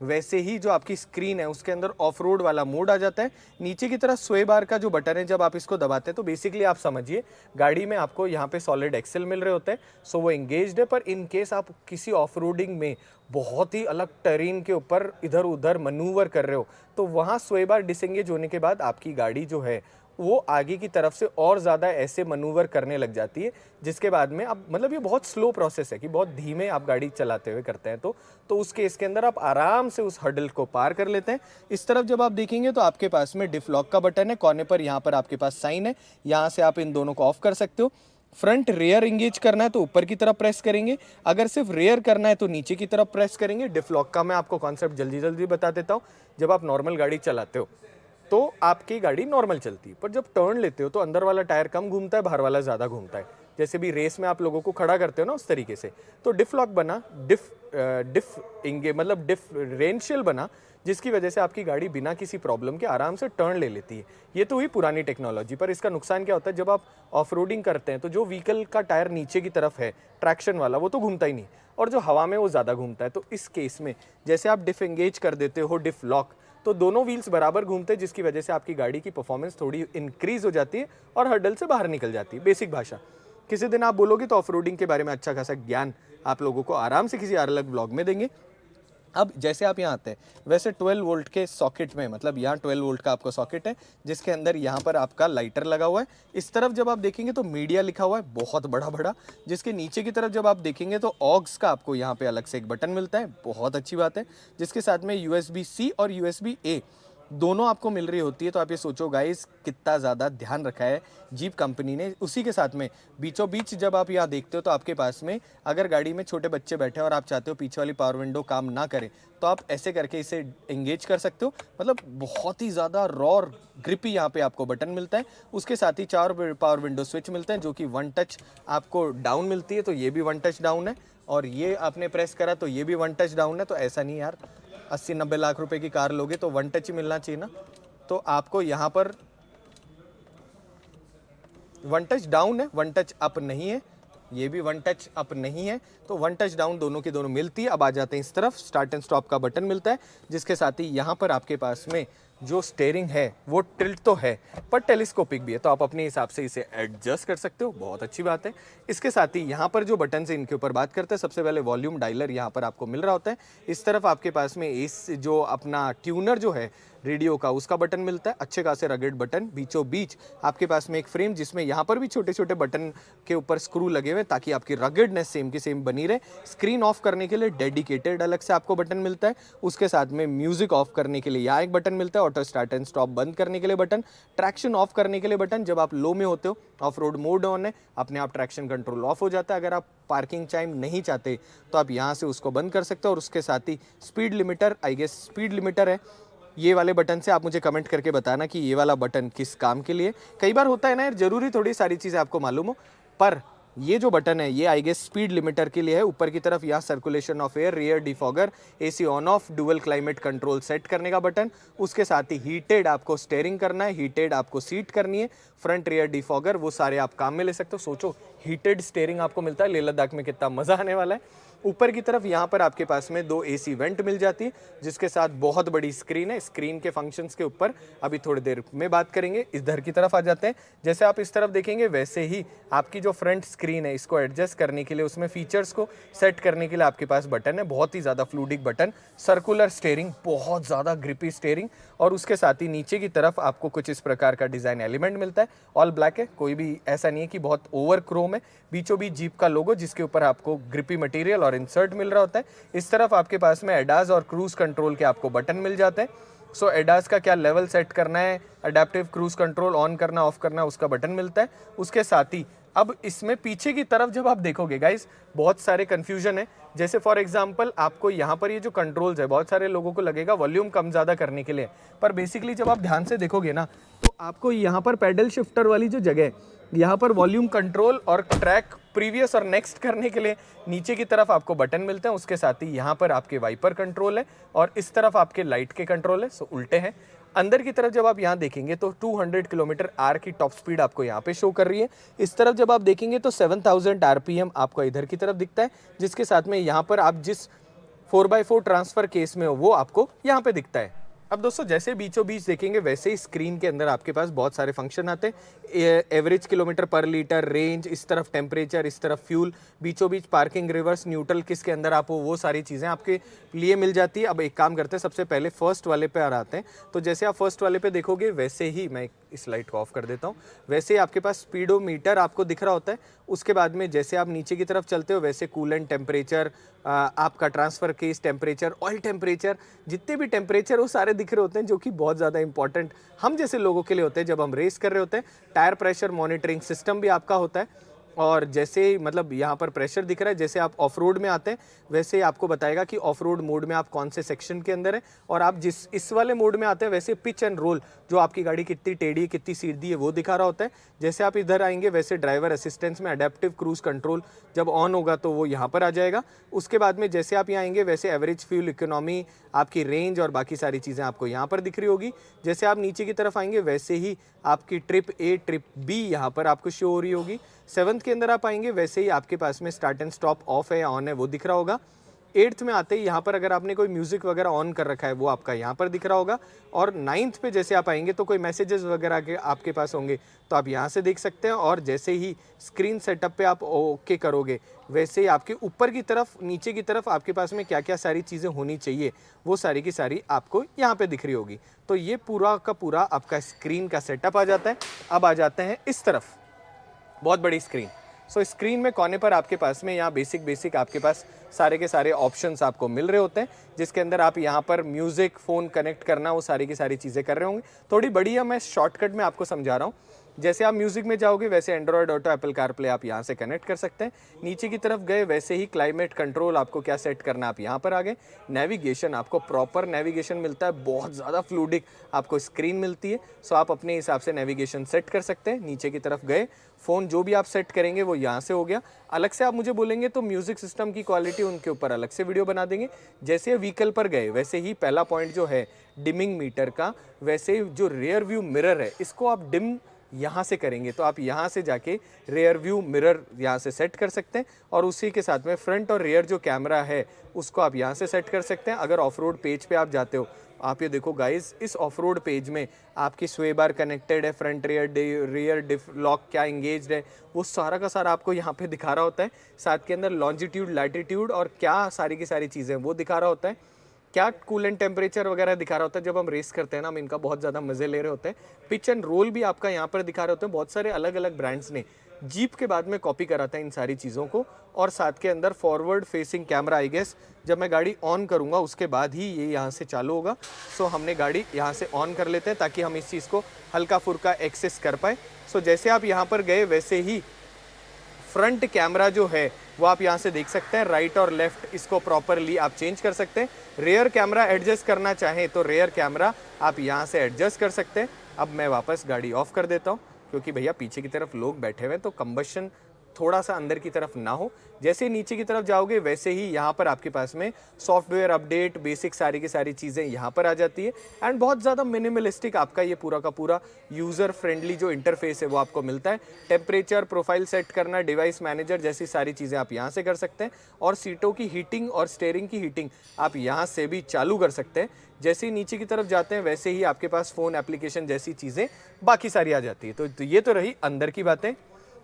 वैसे ही जो आपकी स्क्रीन है उसके अंदर ऑफ रोड वाला मोड आ जाता है। नीचे की तरफ स्वे बार का जो बटन है जब आप इसको दबाते हैं तो बेसिकली आप समझिए गाड़ी में आपको यहाँ पे सॉलिड एक्सेल मिल रहे होते हैं, सो वो एंगेज्ड है। पर इन केस आप किसी ऑफ रोडिंग में बहुत ही अलग टेरेन के ऊपर इधर उधर मनूवर कर रहे हो तो वहाँ स्वे बार डिसएंगेज होने के बाद आपकी गाड़ी जो है वो आगे की तरफ से और ज़्यादा ऐसे मनूवर करने लग जाती है जिसके बाद में आप मतलब ये बहुत स्लो प्रोसेस है कि बहुत धीमे आप गाड़ी चलाते हुए करते हैं तो उस केस के अंदर आप आराम से उस हर्डल को पार कर लेते हैं। इस तरफ जब आप देखेंगे तो आपके पास में डिफ लॉक का बटन है, कोने पर यहाँ पर आपके पास साइन है, यहाँ से आप इन दोनों को ऑफ कर सकते हो। फ्रंट रेयर इंगेज करना है तो ऊपर की तरफ प्रेस करेंगे, अगर सिर्फ रेयर करना है तो नीचे की तरफ प्रेस करेंगे। डिफ लॉक का मैं आपको कॉन्सेप्ट जल्दी बता देता हूँ। जब आप नॉर्मल गाड़ी चलाते हो तो आपकी गाड़ी नॉर्मल चलती है, पर जब टर्न लेते हो तो अंदर वाला टायर कम घूमता है, बाहर वाला ज़्यादा घूमता है। जैसे भी रेस में आप लोगों को खड़ा करते हो ना उस तरीके से, तो डिफ लॉक बना, डिफरेंशियल बना, जिसकी वजह से आपकी गाड़ी बिना किसी प्रॉब्लम के आराम से टर्न ले लेती है। ये तो हुई पुरानी टेक्नोलॉजी, पर इसका नुकसान क्या होता है जब आप ऑफ रोडिंग करते हैं तो जो व्हीकल का टायर नीचे की तरफ है ट्रैक्शन वाला वो तो घूमता ही नहीं और जो हवा में वो ज़्यादा घूमता है। तो इस केस में जैसे आप डिफ एंगेज कर देते हो डिफ लॉक तो दोनों व्हील्स बराबर घूमते हैं जिसकी वजह से आपकी गाड़ी की परफॉर्मेंस थोड़ी इंक्रीज हो जाती है और हर्डल से बाहर निकल जाती है, बेसिक भाषा। किसी दिन आप बोलोगे तो ऑफ रोडिंग के बारे में अच्छा खासा ज्ञान आप लोगों को आराम से किसी अलग ब्लॉग में देंगे। अब जैसे आप यहाँ आते हैं वैसे 12 वोल्ट के सॉकेट में, मतलब यहाँ 12 वोल्ट का आपका सॉकेट है जिसके अंदर यहाँ पर आपका लाइटर लगा हुआ है। इस तरफ जब आप देखेंगे तो मीडिया लिखा हुआ है बहुत बड़ा बड़ा, जिसके नीचे की तरफ जब आप देखेंगे तो ऑग्स का आपको यहाँ पे अलग से एक बटन मिलता है, बहुत अच्छी बात है, जिसके साथ में USB-C और USB-A दोनों आपको मिल रही होती है। तो आप ये सोचो गाइस कितना ज़्यादा ध्यान रखा है जीप कंपनी ने। उसी के साथ में बीचों बीच जब आप यहाँ देखते हो तो आपके पास में अगर गाड़ी में छोटे बच्चे बैठे हैं और आप चाहते हो पीछे वाली पावर विंडो काम ना करे तो आप ऐसे करके इसे एंगेज कर सकते हो। मतलब बहुत ही ज़्यादा रॉ और ग्रिपी यहाँ पे आपको बटन मिलता है। उसके साथ ही 4 पावर विंडो स्विच मिलते हैं जो कि 1 टच आपको डाउन मिलती है, तो ये भी 1 टच डाउन है, और ये आपने प्रेस करा तो ये भी 1 टच डाउन है। तो ऐसा नहीं यार 80-90 लाख रुपए की कार लोगे तो 1 टच ही मिलना चाहिए ना। तो आपको यहाँ पर 1 टच डाउन है, 1 टच अप नहीं है, ये भी 1 टच अप नहीं है, तो 1 टच डाउन दोनों की दोनों मिलती है। अब आ जाते हैं इस तरफ, स्टार्ट एंड स्टॉप का बटन मिलता है, जिसके साथ ही यहाँ पर आपके पास में जो स्टेयरिंग है वो टिल्ट तो है पर टेलीस्कोपिक भी है, तो आप अपने हिसाब से इसे एडजस्ट कर सकते हो, बहुत अच्छी बात है। इसके साथ ही यहाँ पर जो बटन है इनके ऊपर बात करते हैं। सबसे पहले वॉल्यूम डायलर यहाँ पर आपको मिल रहा होता है। इस तरफ आपके पास में इस जो अपना ट्यूनर जो है रेडियो का उसका बटन मिलता है, अच्छे खासे रगेड बटन। बीचों बीच आपके पास में एक फ्रेम जिसमें यहाँ पर भी छोटे छोटे बटन के ऊपर स्क्रू लगे हुए ताकि आपकी रगेडनेस सेम की सेम बनी रहे। स्क्रीन ऑफ करने के लिए डेडिकेटेड अलग से आपको बटन मिलता है। उसके साथ में म्यूजिक ऑफ करने के लिए यहाँ एक बटन मिलता है, ऑटो स्टार्ट एंड स्टॉप बंद करने के लिए बटन, ट्रैक्शन ऑफ करने के लिए बटन। जब आप लो में होते हो, ऑफ रोड मोड ऑन है, अपने आप ट्रैक्शन कंट्रोल ऑफ हो जाता है। अगर आप पार्किंग टाइम नहीं चाहते तो आप यहाँ से उसको बंद कर सकते हो। और उसके साथ ही speed limiter, I guess speed limiter है, ये वाले बटन से आप मुझे कमेंट करके बताना कि ये वाला बटन किस काम के लिए। कई बार होता है ना यार, जरूरी थोड़ी सारी चीज़ें आपको मालूम हो, पर ये जो बटन है ये आई गेस स्पीड लिमिटर के लिए है। ऊपर की तरफ यहाँ circulation of air, rear defogger, AC on off, dual climate control set करने का बटन। उसके साथ ही हीटेड आपको स्टेयरिंग करना है, हीटेड आपको सीट करनी है, फ्रंट रियर डिफॉगर, वो सारे आप काम में ले सकते हो। सोचो हीटेड स्टेयरिंग आपको मिलता है, लेह लद्दाख में कितना मजा आने वाला है। ऊपर की तरफ यहाँ पर आपके पास में 2 AC वेंट मिल जाती है, जिसके साथ बहुत बड़ी स्क्रीन है। स्क्रीन के फंक्शंस के ऊपर अभी थोड़ी देर में बात करेंगे। इधर की तरफ आ जाते हैं। जैसे आप इस तरफ देखेंगे वैसे ही आपकी जो फ्रंट स्क्रीन है इसको एडजस्ट करने के लिए, उसमें फीचर्स को सेट करने के लिए आपके पास बटन है, बहुत ही ज़्यादा फ्लूडिक बटन। सर्कुलर स्टेयरिंग, बहुत ज़्यादा ग्रिपी स्टेयरिंग। और उसके साथ ही नीचे की तरफ आपको कुछ इस प्रकार का डिज़ाइन एलिमेंट मिलता है। ऑल ब्लैक है, कोई भी ऐसा नहीं है कि बहुत ओवर क्रोम है। बीचों बीच जीप का लोगो जिसके ऊपर आपको ग्रिपी मटेरियल और इंसर्ट मिल रहा होता है। इस तरफ आपके पास में एडास और क्रूज कंट्रोल के आपको बटन मिल जाते हैं। सो एडास का क्या लेवल सेट करना है, अडेप्टिव क्रूज कंट्रोल ऑन करना ऑफ करना, उसका बटन मिलता है। उसके साथ ही अब इसमें पीछे की तरफ जब आप देखोगे गाइस बहुत सारे कंफ्यूजन है। जैसे फॉर एग्जांपल आपको यहाँ पर ये जो कंट्रोल्स है, बहुत सारे लोगों को लगेगा वॉल्यूम कम ज़्यादा करने के लिए, पर बेसिकली जब आप ध्यान से देखोगे ना तो आपको यहाँ पर पैडल शिफ्टर वाली जो जगह है, यहाँ पर वॉल्यूम कंट्रोल और ट्रैक प्रीवियस और नेक्स्ट करने के लिए नीचे की तरफ आपको बटन मिलते हैं। उसके साथ ही यहाँ पर आपके वाइपर कंट्रोल है और इस तरफ आपके लाइट के कंट्रोल है, सो उल्टे हैं। अंदर की तरफ जब आप यहाँ देखेंगे तो 200 किलोमीटर आर की टॉप स्पीड आपको यहाँ पे शो कर रही है। इस तरफ जब आप देखेंगे तो 7000 RPM आपको इधर की तरफ दिखता है, जिसके साथ में यहाँ पर आप जिस 4x4 ट्रांसफर केस में हो वो आपको यहाँ पे दिखता है। अब दोस्तों जैसे बीचों बीच देखेंगे वैसे ही स्क्रीन के अंदर आपके पास बहुत सारे फंक्शन आते हैं। एवरेज किलोमीटर पर लीटर, रेंज, इस तरफ टेम्परेचर, इस तरफ फ्यूल, बीचों बीच पार्किंग, रिवर्स, न्यूट्रल किसके अंदर आप हो, वो सारी चीज़ें आपके लिए मिल जाती है। अब एक काम करते हैं, सबसे पहले फर्स्ट वाले पे आते हैं। तो जैसे आप फर्स्ट वाले पे देखोगे वैसे ही, मैं इस लाइट को ऑफ कर देता हूँ, वैसे ही आपके पास स्पीडोमीटर आपको दिख रहा होता है। उसके बाद में जैसे आप नीचे की तरफ चलते हो वैसे कूलेंट टेम्परेचर, आपका transfer case temperature, oil temperature, जितने भी टेम्परेचर वो सारे दिख रहे होते हैं, जो कि बहुत ज़्यादा इंपॉर्टेंट हम जैसे लोगों के लिए होते हैं जब हम रेस कर रहे होते हैं। टायर प्रेशर मॉनिटरिंग सिस्टम भी आपका होता है। और जैसे मतलब यहाँ पर प्रेशर दिख रहा है, जैसे आप ऑफ रोड में आते हैं वैसे ही आपको बताएगा कि ऑफ रोड मोड में आप कौन से सेक्शन के अंदर है। और आप जिस इस वाले मोड में आते हैं वैसे पिच एंड रोल, जो आपकी गाड़ी कितनी टेढ़ी है कितनी सीधी है वो दिखा रहा होता है। जैसे आप इधर आएंगे वैसे ड्राइवर असिस्टेंस में अडेप्टिव क्रूज कंट्रोल जब ऑन होगा तो वो यहाँ पर आ जाएगा। उसके बाद में जैसे आप यहाँ आएंगे वैसे एवरेज फ्यूल इकोनॉमी, आपकी रेंज और बाकी सारी चीज़ें आपको यहाँ पर दिख रही होगी। जैसे आप नीचे की तरफ आएंगे वैसे ही आपकी ट्रिप ए, ट्रिप बी यहाँ पर आपको शो हो रही होगी। 7th के अंदर आप आएंगे वैसे ही आपके पास में स्टार्ट एंड स्टॉप ऑफ है या ऑन है वो दिख रहा होगा। 8th में आते ही यहाँ पर अगर आपने कोई म्यूजिक वगैरह ऑन कर रखा है वो आपका यहाँ पर दिख रहा होगा, और 9th पे जैसे आप आएंगे तो कोई मैसेजेस वगैरह के आपके पास होंगे तो आप यहाँ से देख सकते हैं। और जैसे ही स्क्रीन सेटअप पे आप ओके करोगे वैसे ही आपके ऊपर की तरफ नीचे की तरफ आपके पास में क्या क्या सारी चीज़ें होनी चाहिए वो सारी की सारी आपको यहाँ पे दिख रही होगी। तो ये पूरा का पूरा आपका स्क्रीन का सेटअप आ जाता है। अब आ जाते हैं इस तरफ, बहुत बड़ी स्क्रीन। सो स्क्रीन में कोने पर आपके पास में यहाँ बेसिक आपके पास सारे के सारे ऑप्शंस आपको मिल रहे होते हैं, जिसके अंदर आप यहाँ पर म्यूज़िक, फ़ोन कनेक्ट करना, वो सारी की सारी चीज़ें कर रहे होंगे। थोड़ी बड़ी है, मैं शॉर्टकट में आपको समझा रहा हूँ। जैसे आप म्यूज़िक में जाओगे वैसे एंड्रॉयड ऑटो, एप्पल कारप्ले आप यहाँ से कनेक्ट कर सकते हैं। नीचे की तरफ गए वैसे ही क्लाइमेट कंट्रोल आपको क्या सेट करना, आप यहाँ पर आ गए। नेविगेशन, आपको प्रॉपर नेविगेशन मिलता है, बहुत ज़्यादा फ्लूडिक आपको स्क्रीन मिलती है। सो आप अपने हिसाब से नेविगेशन सेट कर सकते हैं। नीचे की तरफ गए, फ़ोन जो भी आप सेट करेंगे वो यहाँ से हो गया। अलग से आप मुझे बोलेंगे तो म्यूज़िक सिस्टम की क्वालिटी उनके ऊपर अलग से वीडियो बना देंगे। जैसे व्हीकल पर गए वैसे ही पहला पॉइंट जो है डिमिंग मीटर का, वैसे जो रियर व्यू मिरर है इसको आप डिम यहाँ से करेंगे तो आप यहाँ से जाके रियर व्यू मिरर यहाँ से सेट कर सकते हैं। और उसी के साथ में फ्रंट और रियर जो कैमरा है उसको आप यहाँ से सेट कर सकते हैं। अगर ऑफ रोड पेज पे आप जाते हो, आप ये देखो गाइस, इस ऑफ रोड पेज में आपकी स्वे बार कनेक्टेड है, फ्रंट रियर डिफ लॉक क्या इंगेज्ड है, वो सारा का सारा आपको यहाँ पे दिखा रहा होता है। साथ के अंदर लॉन्जिट्यूड, लैटिट्यूड और क्या सारी की सारी चीज़ें वो दिखा रहा होता है। क्या कूलेंट टेम्परेचर वगैरह दिखा रहा होता है। जब हम रेस करते हैं ना, हम इनका बहुत ज़्यादा मज़े ले रहे होते हैं। पिच एंड रोल भी आपका यहाँ पर दिखा रहे होते हैं। बहुत सारे अलग अलग ब्रांड्स ने जीप के बाद में कॉपी करा था इन सारी चीज़ों को। और साथ के अंदर forward facing camera, I guess जब मैं गाड़ी ऑन करूँगा उसके बाद ही ये यहाँ से चालू होगा। सो हमने गाड़ी यहाँ से ऑन कर लेते हैं ताकि हम इस चीज़ को हल्का फुल्का एक्सेस कर पाए। सो जैसे आप यहाँ पर गए वैसे ही फ्रंट कैमरा जो है वो आप यहाँ से देख सकते हैं। राइट और लेफ्ट इसको प्रॉपरली आप चेंज कर सकते हैं। रेयर कैमरा एडजस्ट करना चाहें तो रेयर कैमरा आप यहाँ से एडजस्ट कर सकते हैं। अब मैं वापस गाड़ी ऑफ कर देता हूँ क्योंकि भैया पीछे की तरफ लोग बैठे हुए हैं तो कंबशन थोड़ा सा अंदर की तरफ ना हो। जैसे ही नीचे की तरफ जाओगे वैसे ही यहाँ पर आपके पास में सॉफ्टवेयर अपडेट, बेसिक सारी की सारी चीज़ें यहाँ पर आ जाती है। एंड बहुत ज़्यादा मिनिमलिस्टिक आपका ये पूरा का पूरा यूज़र फ्रेंडली जो इंटरफेस है वो आपको मिलता है। टेम्परेचर, प्रोफाइल सेट करना, डिवाइस मैनेजर जैसी सारी चीज़ें आप यहाँ से कर सकते हैं। और सीटों की हीटिंग और स्टीयरिंग की हीटिंग आप यहाँ से भी चालू कर सकते हैं। जैसे ही नीचे की तरफ जाते हैं वैसे ही आपके पास फ़ोन एप्लीकेशन जैसी चीज़ें बाकी सारी आ जाती है। तो ये तो रही अंदर की बातें।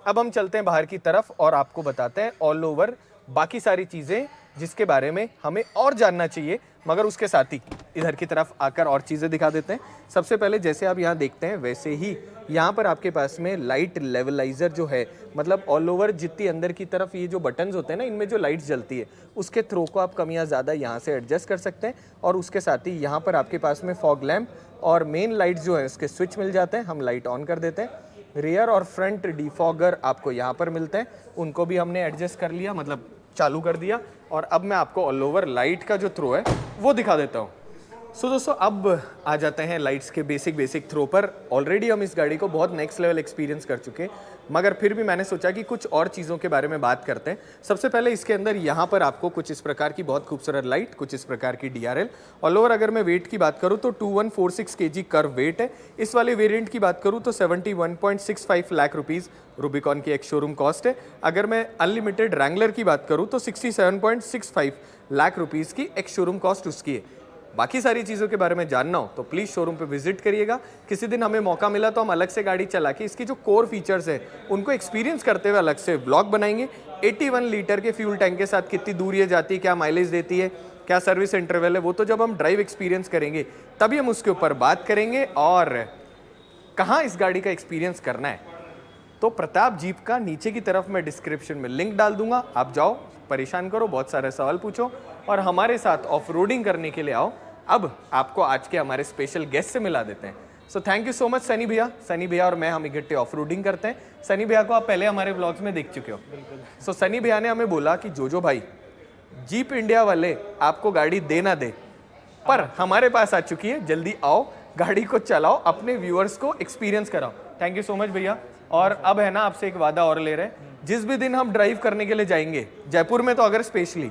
अब हम चलते हैं बाहर की तरफ और आपको बताते हैं ऑल ओवर बाकी सारी चीज़ें जिसके बारे में हमें और जानना चाहिए, मगर उसके साथ ही इधर की तरफ आकर और चीज़ें दिखा देते हैं। सबसे पहले जैसे आप यहाँ देखते हैं वैसे ही यहाँ पर आपके पास में लाइट लेवलाइजर जो है, मतलब ऑल ओवर जितनी अंदर की तरफ ये जो बटन्स होते हैं ना, इनमें जो लाइट्स जलती है उसके थ्रो को आप कम या ज़्यादा यहाँ से एडजस्ट कर सकते हैं। और उसके साथ ही यहाँ पर आपके पास में फॉग लैम्प और मेन लाइट जो है उसके स्विच मिल जाते हैं। हम लाइट ऑन कर देते हैं। रियर और फ्रंट डिफॉगर आपको यहाँ पर मिलते हैं, उनको भी हमने एडजस्ट कर लिया, मतलब चालू कर दिया। और अब मैं आपको ऑल ओवर लाइट का जो थ्रो है वो दिखा देता हूँ। सो दोस्तों अब आ जाते हैं लाइट्स के बेसिक थ्रो पर। ऑलरेडी हम इस गाड़ी को बहुत नेक्स्ट लेवल एक्सपीरियंस कर चुके हैं, मगर फिर भी मैंने सोचा कि कुछ और चीज़ों के बारे में बात करते हैं। सबसे पहले इसके अंदर यहाँ पर आपको कुछ इस प्रकार की बहुत खूबसूरत लाइट, कुछ इस प्रकार की DRL। ऑल ओवर अगर मैं वेट की बात करूँ तो 2146 kg कर्व वेट है। इस वाले वेरिएंट की बात करूँ तो 71.65 लाख रुपीज़ रूबिकॉन की एक शोरूम कॉस्ट है। अगर मैं अनलिमिटेड रैंगलर की बात करूँ तो 67.65 लाख रुपीज़ की एक शोरूम कॉस्ट उसकी है। बाकी सारी चीज़ों के बारे में जानना हो तो प्लीज़ शोरूम पे विजिट करिएगा। किसी दिन हमें मौका मिला तो हम अलग से गाड़ी चला के इसकी जो कोर फीचर्स है उनको एक्सपीरियंस करते हुए अलग से ब्लॉग बनाएंगे। 81 लीटर के फ्यूल टैंक के साथ कितनी दूर ये जाती है, क्या माइलेज देती है, क्या सर्विस इंटरवल है, वो तो जब हम ड्राइव एक्सपीरियंस करेंगे तभी हम उसके ऊपर बात करेंगे। और कहाँ इस गाड़ी का एक्सपीरियंस करना है तो प्रताप जीप का नीचे की तरफ मैं डिस्क्रिप्शन में लिंक डाल दूंगा। आप जाओ, परेशान करो, बहुत सारे सवाल पूछो और हमारे साथ ऑफ रोडिंग करने के लिए आओ। अब आपको आज के हमारे स्पेशल गेस्ट से मिला देते हैं। So thank you so much Sunny भैया। सनी भैया और मैं हम इकट्ठे ऑफ रोडिंग करते हैं। सनी भैया को आप पहले हमारे ब्लॉग्स में देख चुके हो। सो सनी भैया ने हमें बोला कि जो भाई जीप इंडिया वाले आपको गाड़ी दे ना दे, पर हमारे पास आ चुकी है, जल्दी आओ, गाड़ी को चलाओ, अपने व्यूअर्स को एक्सपीरियंस कराओ। थैंक यू सो मच भैया। और अब है ना आपसे एक वादा और ले रहे हैं, जिस भी दिन हम ड्राइव करने के लिए जाएंगे जयपुर में, तो अगर स्पेशली,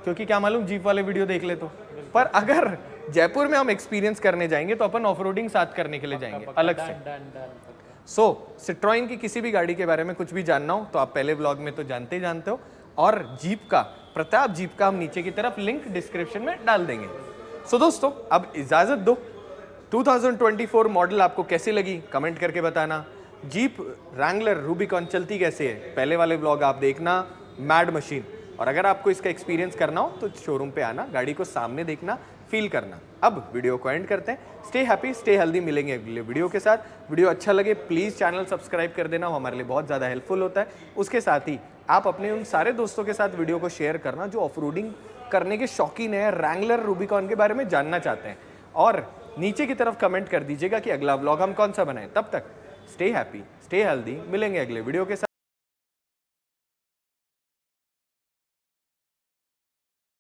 क्योंकि क्या मालूम जीप वाले वीडियो देख ले तो, पर अगर जयपुर में हम एक्सपीरियंस करने जाएंगे तो अपन ऑफ रोडिंग साथ करने के लिए जाएंगे अलग से। सो सिट्रोइन की किसी भी गाड़ी के बारे में कुछ भी जानना हो तो आप पहले व्लॉग में तो जानते ही जानते हो, और जीप का प्रताप जीप का हम नीचे की तरफ लिंक डिस्क्रिप्शन में डाल देंगे। सो दोस्तों अब इजाजत दो। 2024 मॉडल आपको कैसी लगी कमेंट करके बताना। जीप रैंगलर रूबिकॉन चलती कैसे है पहले वाले व्लॉग आप देखना, मैड मशीन। और अगर आपको इसका एक्सपीरियंस करना हो तो शोरूम पे आना, गाड़ी को सामने देखना, फील करना। अब वीडियो को एंड करते हैं। स्टे हैप्पी स्टे हेल्दी, मिलेंगे अगले वीडियो के साथ। वीडियो अच्छा लगे प्लीज़ चैनल सब्सक्राइब कर देना, वो हमारे लिए बहुत ज़्यादा हेल्पफुल होता है। उसके साथ ही आप अपने उन सारे दोस्तों के साथ वीडियो को शेयर करना जो ऑफ रोडिंग करने के शौकीन है, रैंगलर रूबिकॉन के बारे में जानना चाहते हैं। और नीचे की तरफ कमेंट कर दीजिएगा कि अगला व्लॉग हम कौन सा बनाएं। तब तक स्टे हैप्पी स्टे हेल्दी, मिलेंगे अगले वीडियो के साथ।